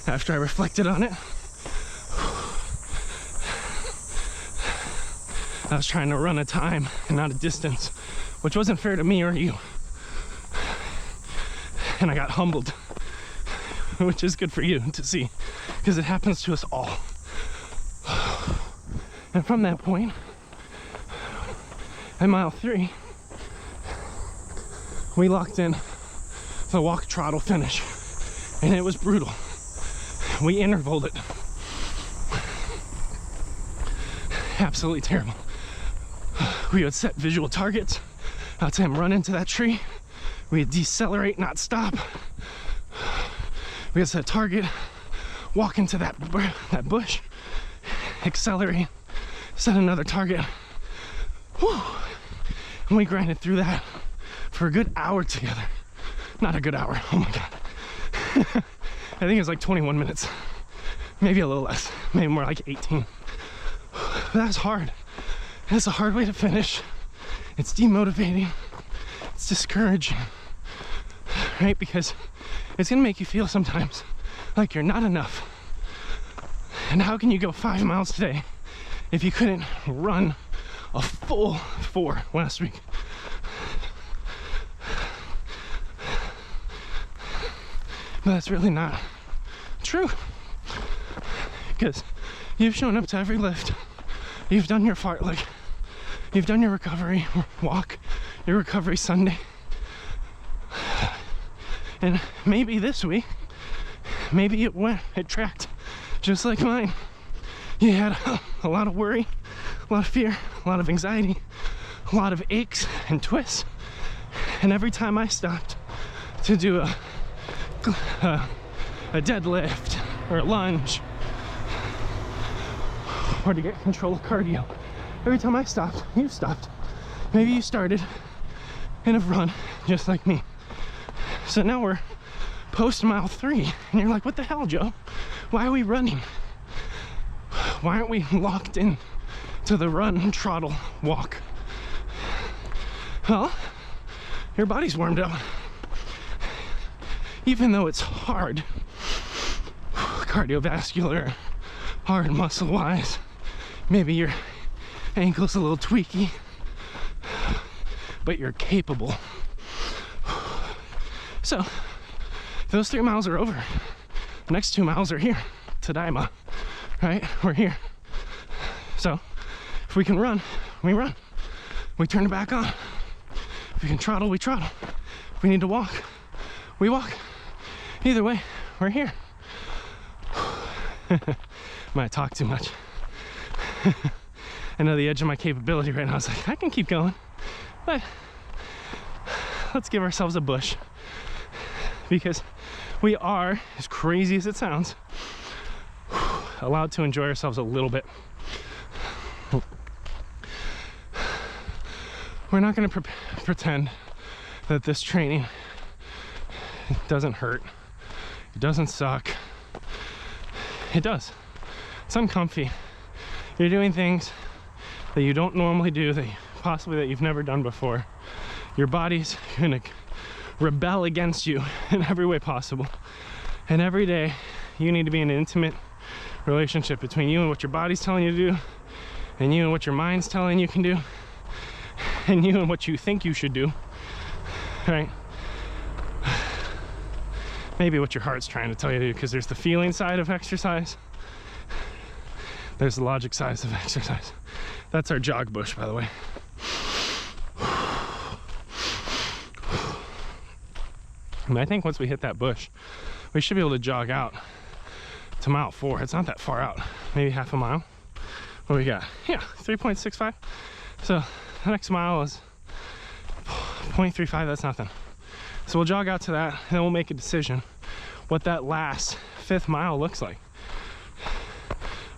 after I reflected on it. I was trying to run a time and not a distance, which wasn't fair to me or you. And I got humbled, which is good for you to see, because it happens to us all. And from that point, at mile 3, we locked in the walk trottle finish, and it was brutal. We intervaled it. Absolutely terrible. We would set visual targets. I'd say I'm running to that tree. We would decelerate, not stop. We would set a target, walk into that bush, accelerate, set another target. Whew. And we grinded through that for a good hour together. Not a good hour, oh my God. I think it was like 21 minutes, maybe a little less, maybe more like 18. But that's hard. That's a hard way to finish. It's demotivating, it's discouraging, right? Because It's gonna make you feel sometimes like you're not enough. And how can you go 5 miles today if you couldn't run a full 4 last week? But that's really not true, because you've shown up to every lift, you've done your fartlek, you've done your recovery walk, your recovery Sunday, and maybe this week, maybe it tracked just like mine. You had a lot of worry, a lot of fear, a lot of anxiety, a lot of aches and twists, and every time I stopped to do a deadlift or a lunge or to get control of cardio, every time I stopped, you stopped. Maybe you started in a run just like me. So now we're post mile 3 and you're like, what the hell, Joe? Why are we running? Why aren't we locked in to the run, trottle, walk? Well, your body's warmed up. Even though it's hard, cardiovascular, hard muscle-wise, maybe your ankle's a little tweaky, but you're capable. So, those 3 miles are over. The next 2 miles are here. Tadaima, right? We're here. So, if we can run, we run. We turn it back on. If we can trottle, we trottle. If we need to walk, we walk. Either way, we're here. Might talk too much. I know the edge of my capability right now. I was like, I can keep going, but let's give ourselves a push, because we are, as crazy as it sounds, allowed to enjoy ourselves a little bit. We're not going to pretend that this training doesn't hurt. It doesn't suck. It does. It's uncomfy. You're doing things that you don't normally do, that possibly that you've never done before. Your body's gonna rebel against you in every way possible. And every day you need to be in an intimate relationship between you and what your body's telling you to do, and you and what your mind's telling you can do, and you and what you think you should do, right? Maybe what your heart's trying to tell you to do, because there's the feeling side of exercise, there's the logic side of exercise. That's our jog bush, by the way. And I think once we hit that bush, we should be able to jog out to mile 4. It's not that far out, maybe half a mile. What do we got? Yeah, 3.65. So the next mile is 0.35, that's nothing. So we'll jog out to that, and then we'll make a decision what that last 5th mile looks like.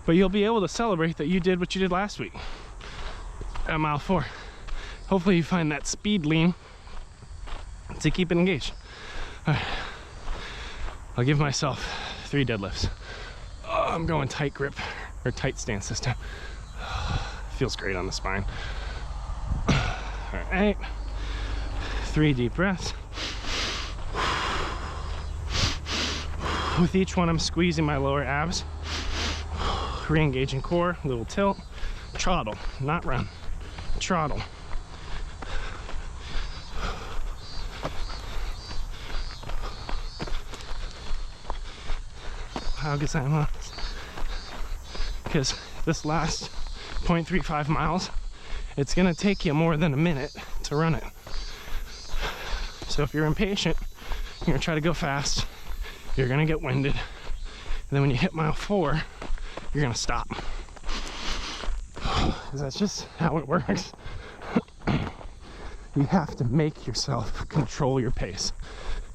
But you'll be able to celebrate that you did what you did last week at mile 4. Hopefully you find that speed lean to keep it engaged. All right. I'll give myself 3 deadlifts. Oh, I'm going tight grip, or tight stance this time. Feels great on the spine. All right. 3 deep breaths. With each one, I'm squeezing my lower abs, re-engaging core, little tilt, trottle, not run, trottle. How gozaimasu. Because this last 0.35 miles, it's gonna take you more than a minute to run it. So if you're impatient, you're gonna try to go fast, you're gonna get winded, and then when you hit mile 4, you're gonna stop. Because that's just how it works. You have to make yourself control your pace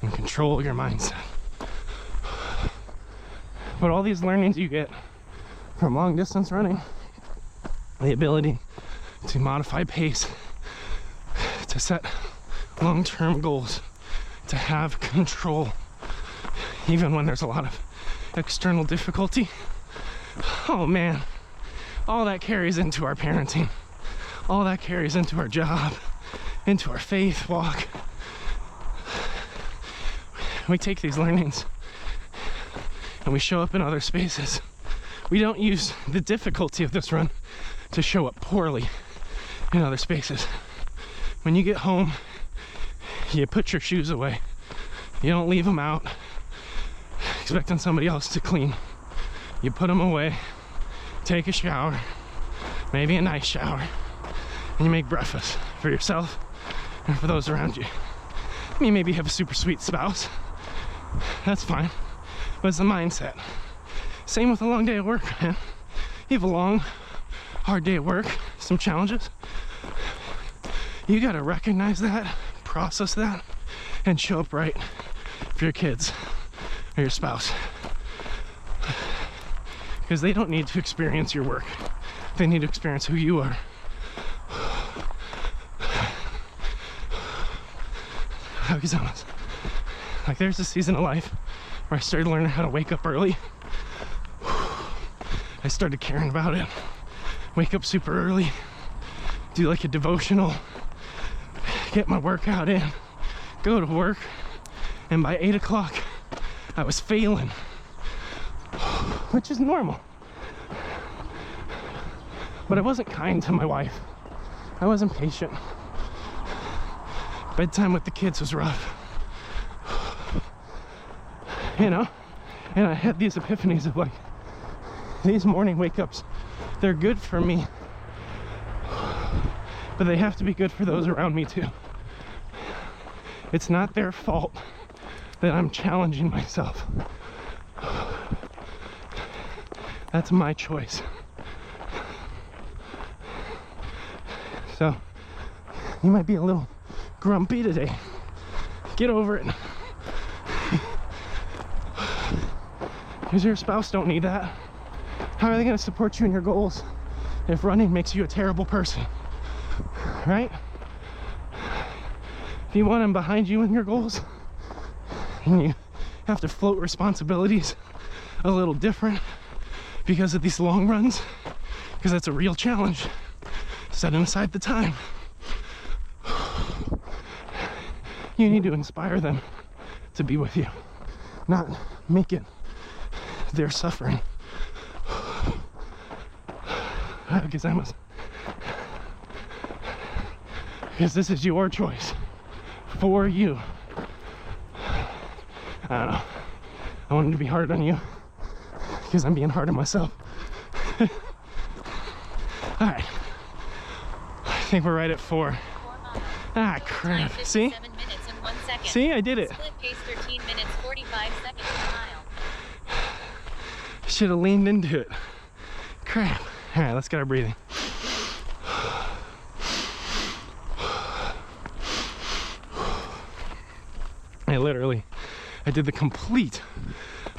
and control your mindset. But all these learnings you get from long distance running, the ability to modify pace, to set long-term goals, to have control, even when there's a lot of external difficulty. Oh man, all that carries into our parenting. All that carries into our job, into our faith walk. we take these learnings and we show up in other spaces. We don't use the difficulty of this run to show up poorly in other spaces. When you get home, you put your shoes away. You don't leave them out expecting somebody else to clean. You put them away, take a shower, maybe a nice shower, and you make breakfast for yourself and for those around you. I mean, maybe you have a super sweet spouse. That's fine, but it's a mindset. Same with a long day at work, man. You have a long, hard day at work, some challenges. You gotta recognize that, process that, and show up right for your kids or your spouse. Because they don't need to experience your work. They need to experience who you are. Like, there's a season of life where I started learning how to wake up early. I started caring about it. Wake up super early, do like a devotional, get my workout in, go to work, and by 8 o'clock, I was failing, which is normal. But I wasn't kind to my wife. I wasn't patient. Bedtime with the kids was rough. You know? And I had these epiphanies of like, these morning wake-ups, they're good for me, but they have to be good for those around me too. It's not their fault that I'm challenging myself. That's my choice. So, you might be a little grumpy today. Get over it. Because your spouse don't need that. How are they going to support you in your goals if running makes you a terrible person? Right? If you want them behind you in your goals, and you have to float responsibilities a little different because of these long runs, because that's a real challenge, setting aside the time. You need to inspire them to be with you, not make it their suffering. Because this is your choice for you. I don't know. I wanted to be hard on you because I'm being hard on myself. All right. I think we're right at 4. Ah, crap. See? See, I did it.
Split pace 13 minutes 45 seconds per mile.
Should have leaned into it. Crap. All right, let's get our breathing. I did the complete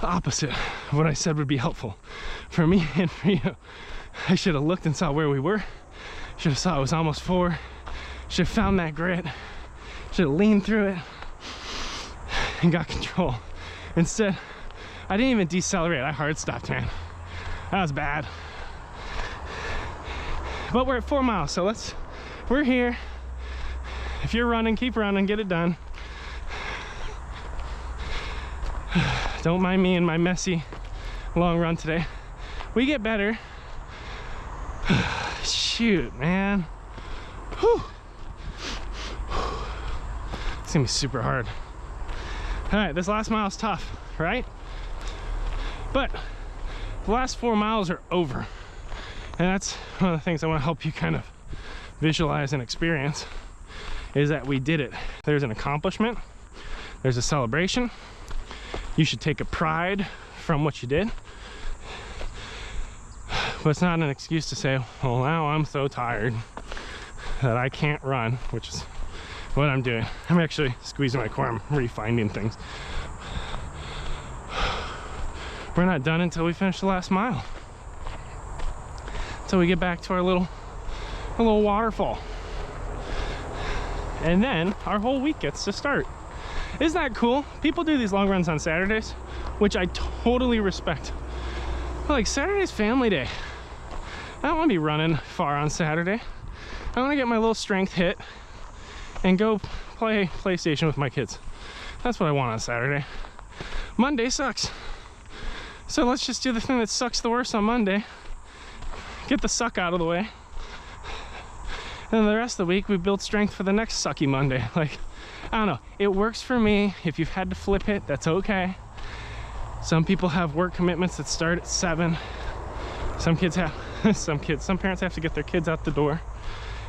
opposite of what I said would be helpful for me and for you. I should have looked and saw where we were. Should have saw it was almost 4. Should have found that grit. Should have leaned through it and got control. Instead, I didn't even decelerate. I hard stopped, man. That was bad. But we're at 4 miles, so we're here. If you're running, keep running, get it done. Don't mind me and my messy long run today. We get better. Shoot, man. Whew. It's gonna be super hard. All right, this last mile is tough, right? But the last 4 miles are over. And that's one of the things I want to help you kind of visualize and experience, is that we did it. There's an accomplishment. There's a celebration. You should take a pride from what you did. But it's not an excuse to say, well, now I'm so tired that I can't run, which is what I'm doing. I'm actually squeezing my core. I'm refinding things. We're not done until we finish the last mile. Until we get back to our little waterfall. And then our whole week gets to start. Isn't that cool? People do these long runs on Saturdays, which I totally respect. But like, Saturday's family day. I don't want to be running far on Saturday. I want to get my little strength hit and go play PlayStation with my kids. That's what I want on Saturday. Monday sucks. So let's just do the thing that sucks the worst on Monday. Get the suck out of the way. And then the rest of the week, we build strength for the next sucky Monday. Like, I don't know. It works for me. If you've had to flip it, that's okay. Some people have work commitments that start at 7. Some kids have, some parents have to get their kids out the door.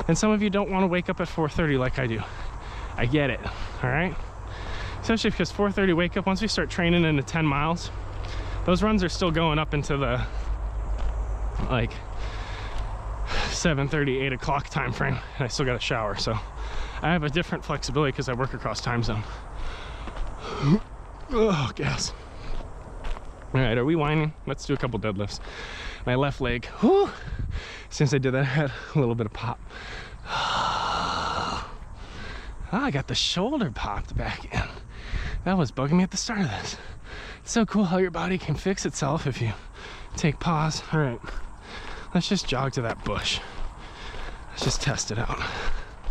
And some of you don't want to wake up at 4:30 like I do. I get it, all right? Especially because 4:30 wake up, once we start training into 10 miles, those runs are still going up into the, like, 7:30, 8 o'clock time frame, and I still got a shower, so I have a different flexibility because I work across time zone. Oh, gas. All right, are we whining? Let's do a couple deadlifts. My left leg, whew, since I did that, I had a little bit of pop. Oh, I got the shoulder popped back in. That was bugging me at the start of this. It's so cool how your body can fix itself if you take pause. All right, let's just jog to that bush. Let's just test it out.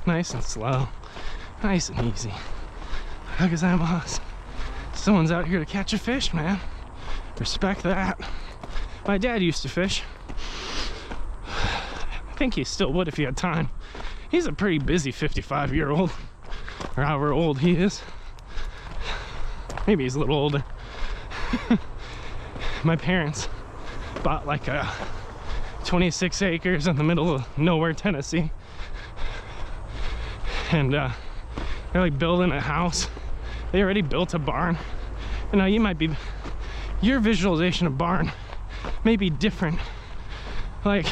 Nice and slow, nice and easy. Hagazaimasu. Someone's out here to catch a fish, man. Respect that. My dad used to fish. I think he still would if he had time. He's a pretty busy 55-year-old, or however old he is. Maybe he's a little older. My parents bought like 26 acres in the middle of nowhere, Tennessee. And they're like building a house. They already built a barn. And now you might be, your visualization of barn may be different. Like,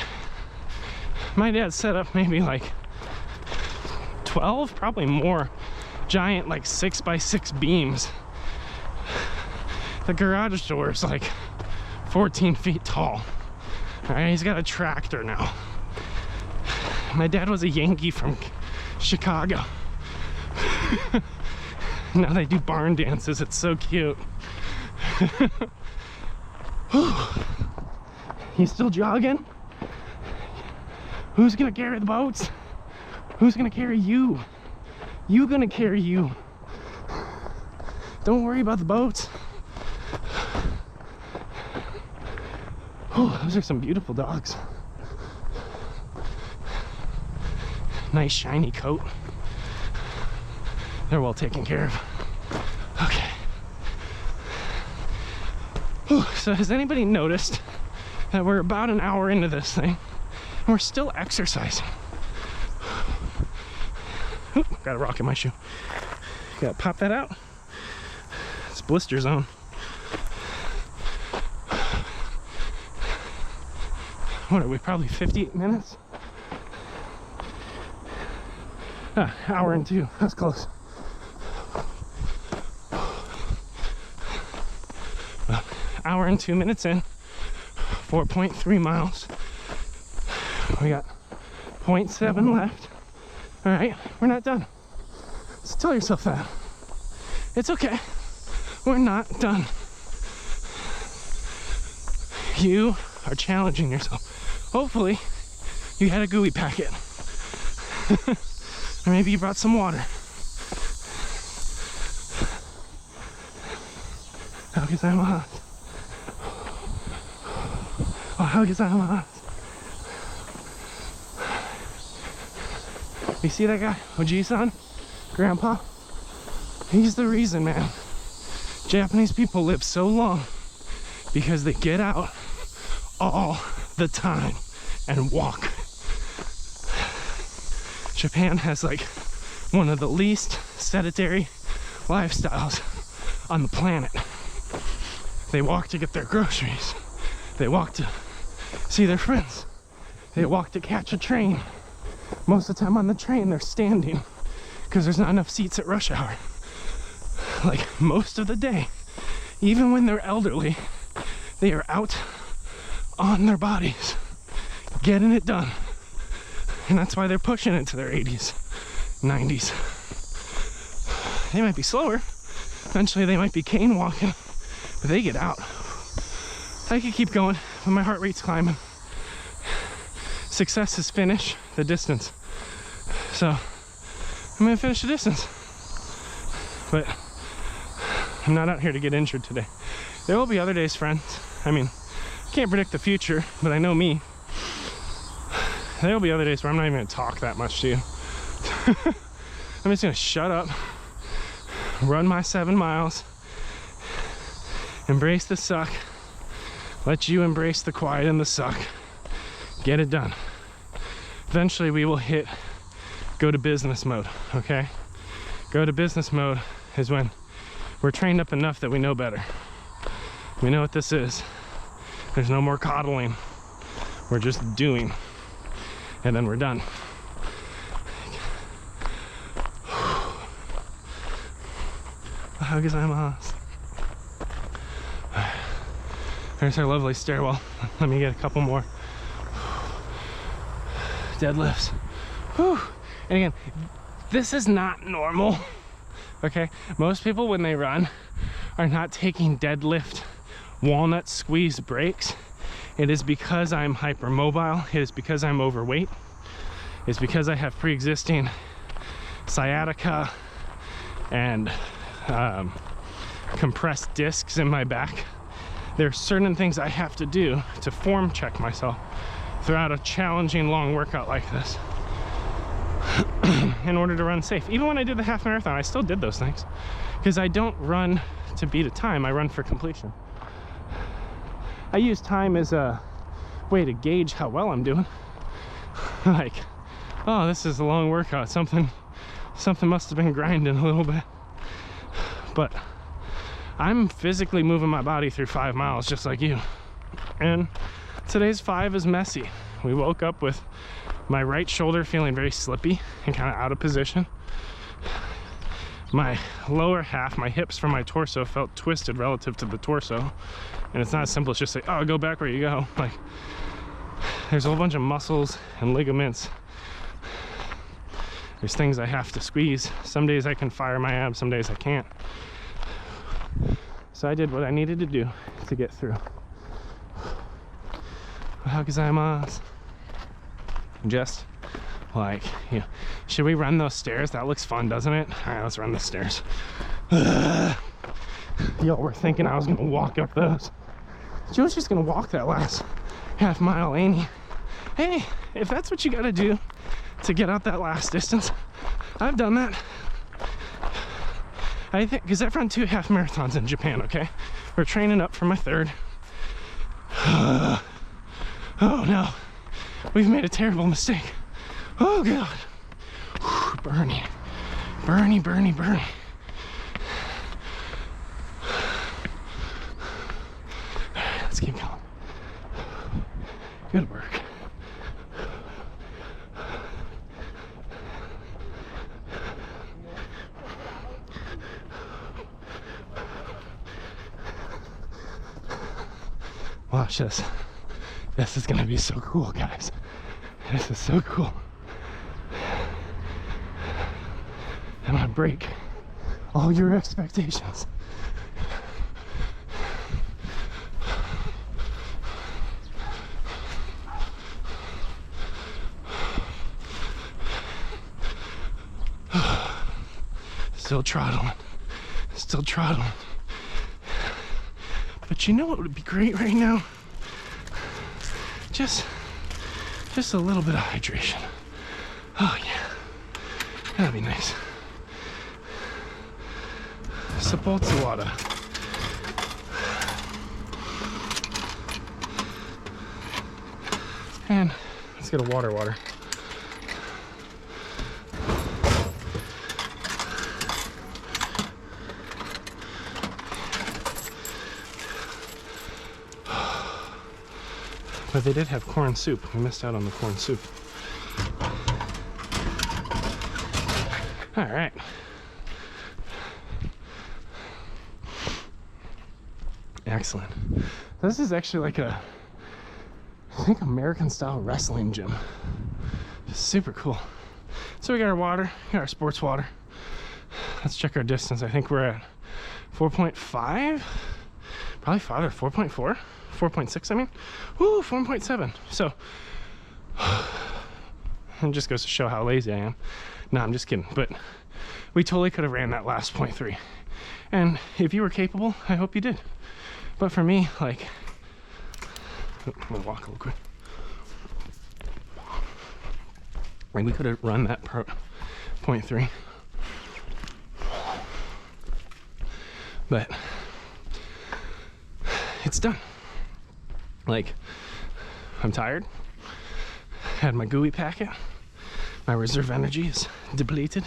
my dad set up maybe like 12, probably more, giant like 6x6 beams. The garage door is like 14 feet tall. All right, he's got a tractor now. My dad was a Yankee from Chicago. Now they do barn dances. It's so cute. He's still jogging? Who's gonna carry the boats? Who's gonna carry you? You gonna carry you. Don't worry about the boats. Oh, those are some beautiful dogs. Nice shiny coat. They're well taken care of. Okay. Whew, so has anybody noticed that we're about an hour into this thing and we're still exercising? Ooh, got a rock in my shoe. Gotta pop that out. It's blister zone. What are we, probably 58 minutes? Hour and 2, that's close. Hour and 2 minutes in, 4.3 miles. We got 0.7 left. All right, we're not done. Just tell yourself that. It's okay, we're not done. You are challenging yourself. Hopefully, you had a gooey packet. Or maybe you brought some water. Hagazaimasu. Oh, hagazaimasu. You see that guy? Oji-san? Grandpa? He's the reason, man. Japanese people live so long because they get out all the time and walk. Japan has like one of the least sedentary lifestyles on the planet. They walk to get their groceries. They walk to see their friends. They walk to catch a train. Most of the time on the train they're standing because there's not enough seats at rush hour. Like most of the day, even when they're elderly, they are out on their bodies, getting it done. And that's why they're pushing it to their 80s, 90s. They might be slower. Eventually they might be cane walking, but they get out. I could keep going, but my heart rate's climbing. Success is finish the distance. So I'm gonna finish the distance. But I'm not out here to get injured today. There will be other days, friends. I mean, can't predict the future, but I know me. There will be other days where I'm not even gonna talk that much to you. I'm just gonna shut up, run my 7 miles, embrace the suck, let you embrace the quiet and the suck, get it done. Eventually we will hit go to business mode, okay? Go to business mode is when we're trained up enough that we know better. We know what this is. There's no more coddling. We're just doing, and then we're done. There's our lovely stairwell. Let me get a couple more deadlifts. Whew. And again, this is not normal, okay? Most people, when they run, are not taking deadlift walnut squeeze breaks. It is because I'm hypermobile. It is because I'm overweight. It's because I have pre-existing sciatica and compressed discs in my back. There are certain things I have to do to form check myself throughout a challenging long workout like this in order to run safe. Even when I did the half marathon, I still did those things because I don't run to beat a time, I run for completion. I use time as a way to gauge how well I'm doing. Like, oh, this is a long workout, something must have been grinding a little bit. But I'm physically moving my body through 5 miles just like you. And today's 5 is messy. We woke up with my right shoulder feeling very slippy and kind of out of position. My lower half, my hips from my torso felt twisted relative to the torso. And it's not as simple as just say, oh, go back where you go. Like, there's a whole bunch of muscles and ligaments. There's things I have to squeeze. Some days I can fire my abs, some days I can't. So I did what I needed to do to get through. How gozaimasu. Just like, you know, should we run those stairs? That looks fun, doesn't it? All right, let's run the stairs. Y'all were thinking I was gonna walk up those. Joe's just gonna walk that last half mile, ain't he? Hey, if that's what you gotta do to get out that last distance, I've done that. I think, because I've run 2 half marathons in Japan, okay? We're training up for my 3rd. Oh no, we've made a terrible mistake. Oh God. Whew, Bernie. Bernie. Let's keep going. Good work. Watch this. This is gonna be so cool, guys. This is so cool. I'm gonna break all your expectations. Still trottling. But you know what would be great right now? Just a little bit of hydration. Oh yeah, that'd be nice. Sapotsu water. And let's get a water. But they did have corn soup. We missed out on the corn soup. All right. Excellent. This is actually like I think American style wrestling gym. Just super cool. So we got our water, got our sports water. Let's check our distance. I think we're at 4.5, probably farther, 4.4, 4.6, I mean. Woo, 4.7. So, it just goes to show how lazy I am. No, I'm just kidding. But we totally could have ran that last 0.3. And if you were capable, I hope you did. But for me, like, I'm gonna walk a little quick. Like, we could have run that 0.3. But it's done. Like, I'm tired. Had my gooey packet. My reserve energy is depleted.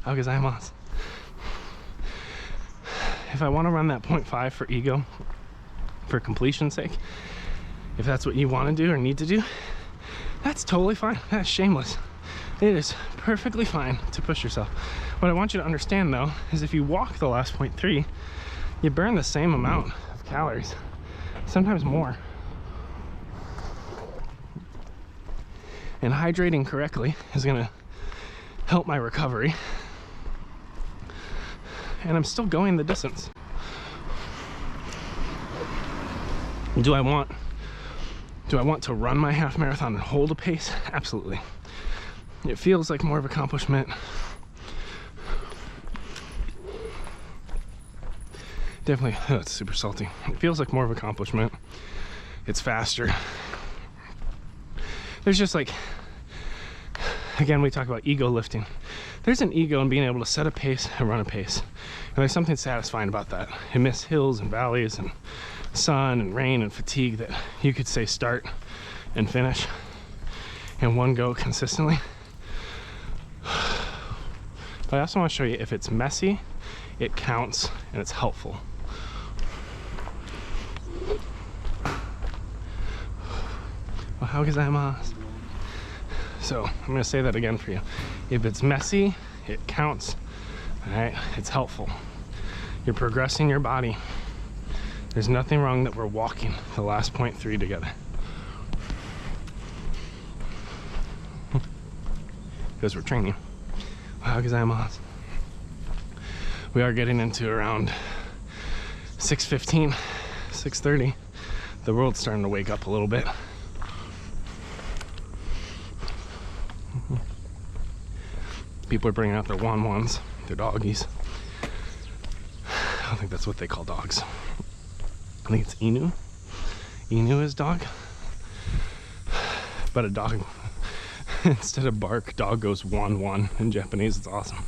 How gozaimasu. If I want to run that 0.5 for ego, for completion's sake, if that's what you want to do or need to do, that's totally fine. That's shameless. It is perfectly fine to push yourself. What I want you to understand though, is if you walk the last 0.3, you burn the same amount of calories, sometimes more. And hydrating correctly is gonna help my recovery. And I'm still going the distance. Do I want to run my half marathon and hold a pace? Absolutely. It feels like more of an accomplishment. Definitely, oh, it's super salty. It feels like more of an accomplishment. It's faster. There's just like, again, we talk about ego lifting. There's an ego in being able to set a pace and run a pace. And there's something satisfying about that. Amidst hills and valleys and sun and rain and fatigue that you could say start and finish in one go consistently. But I also want to show you if it's messy, it counts and it's helpful. Well, how gozaimasu. So I'm going to say that again for you. If it's messy, it counts. All right, it's helpful. You're progressing your body. There's nothing wrong that we're walking the last 0.3 together. Because we're training. Wow, gozaimasu. We are getting into around 6:15, 6:30. The world's starting to wake up a little bit. People are bringing out their wan-wans, their doggies. I don't think that's what they call dogs. I think it's Inu. Inu is dog. But a dog, instead of bark, dog goes wan-wan in Japanese. It's awesome.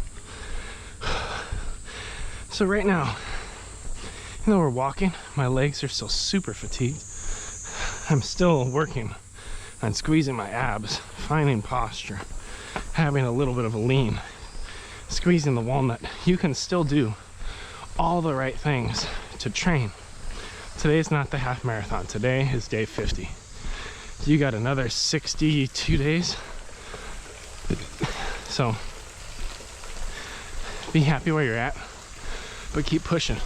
So right now, even though we're walking, my legs are still super fatigued. I'm still working on squeezing my abs, finding posture, having a little bit of a lean, squeezing the walnut. You can still do all the right things to train. Today's not the half marathon. Today is day 50. You got another 62 days. So be happy where you're at, but keep pushing.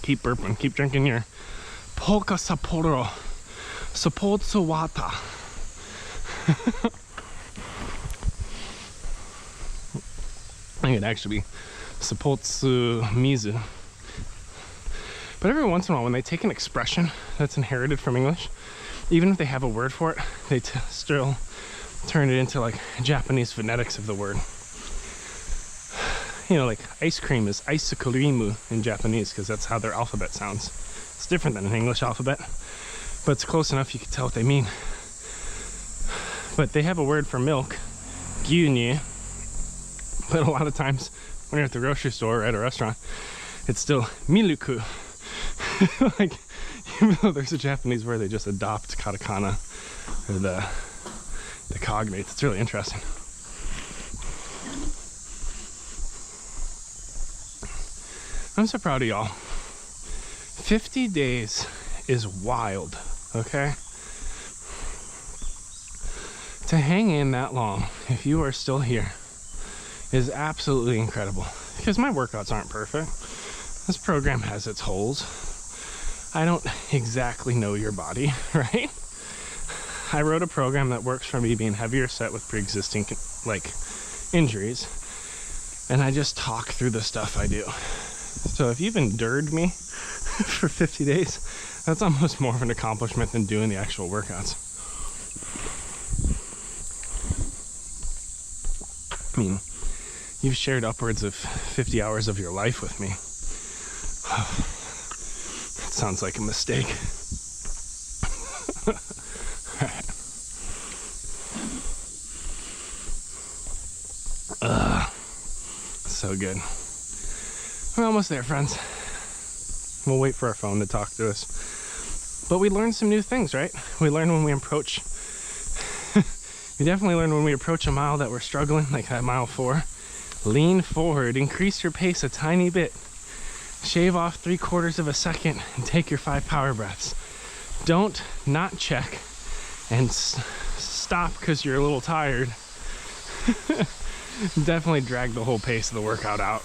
Keep burping. Keep drinking your Polka Sapporo Sappotsu Wata. I think it'd actually be Sappotsu Mizu. But every once in a while, when they take an expression that's inherited from English, even if they have a word for it, they still turn it into like Japanese phonetics of the word. You know, like ice cream is aisukurimu in Japanese because that's how their alphabet sounds. It's different than an English alphabet, but it's close enough you can tell what they mean. But they have a word for milk, gyunyu, but a lot of times when you're at the grocery store or at a restaurant, it's still miluku. Like, even though there's a Japanese word, they just adopt katakana or the cognates. It's really interesting. I'm so proud of y'all. 50 days is wild, okay? To hang in that long, if you are still here, is absolutely incredible. Because my workouts aren't perfect. This program has its holes. I don't exactly know your body, right? I wrote a program that works for me being heavier set with pre-existing like injuries, and I just talk through the stuff I do. So if you've endured me for 50 days, that's almost more of an accomplishment than doing the actual workouts. mean, you've shared upwards of 50 hours of your life with me. That sounds like a mistake. So good. We're almost there, friends. We'll wait for our phone to talk to us. But we learned some new things, right? We learned when we approach we definitely learned when we approach a mile that we're struggling, like that mile 4. Lean forward, increase your pace a tiny bit. Shave off 3/4 of a second and take your 5 power breaths. Don't not check and stop because you're a little tired. Definitely drag the whole pace of the workout out.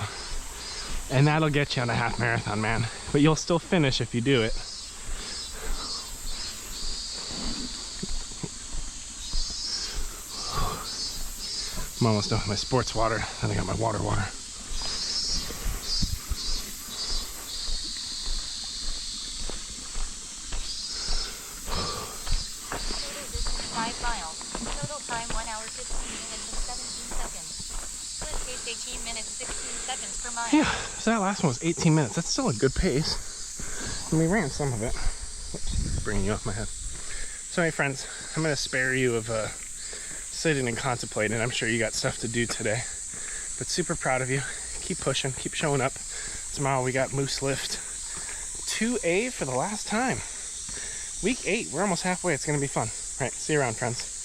And that'll get you on a half marathon, man. But you'll still finish if you do it. I'm almost done with my sports water. Then I got my water.
5 miles. Total time 1 hour 15 minutes and 17 seconds. Split pace 18 minutes 16 seconds per mile.
Yeah, so that last one was 18 minutes. That's still a good pace. And we ran some of it. Whoops, bringing you off my head. So, hey friends, I'm going to spare you of sitting and contemplating. I'm sure you got stuff to do today. But super proud of you. Keep pushing, keep showing up. Tomorrow we got Moose Lift 2A for the last time. Week 8, we're almost halfway. It's going to be fun. All right, see you around, friends.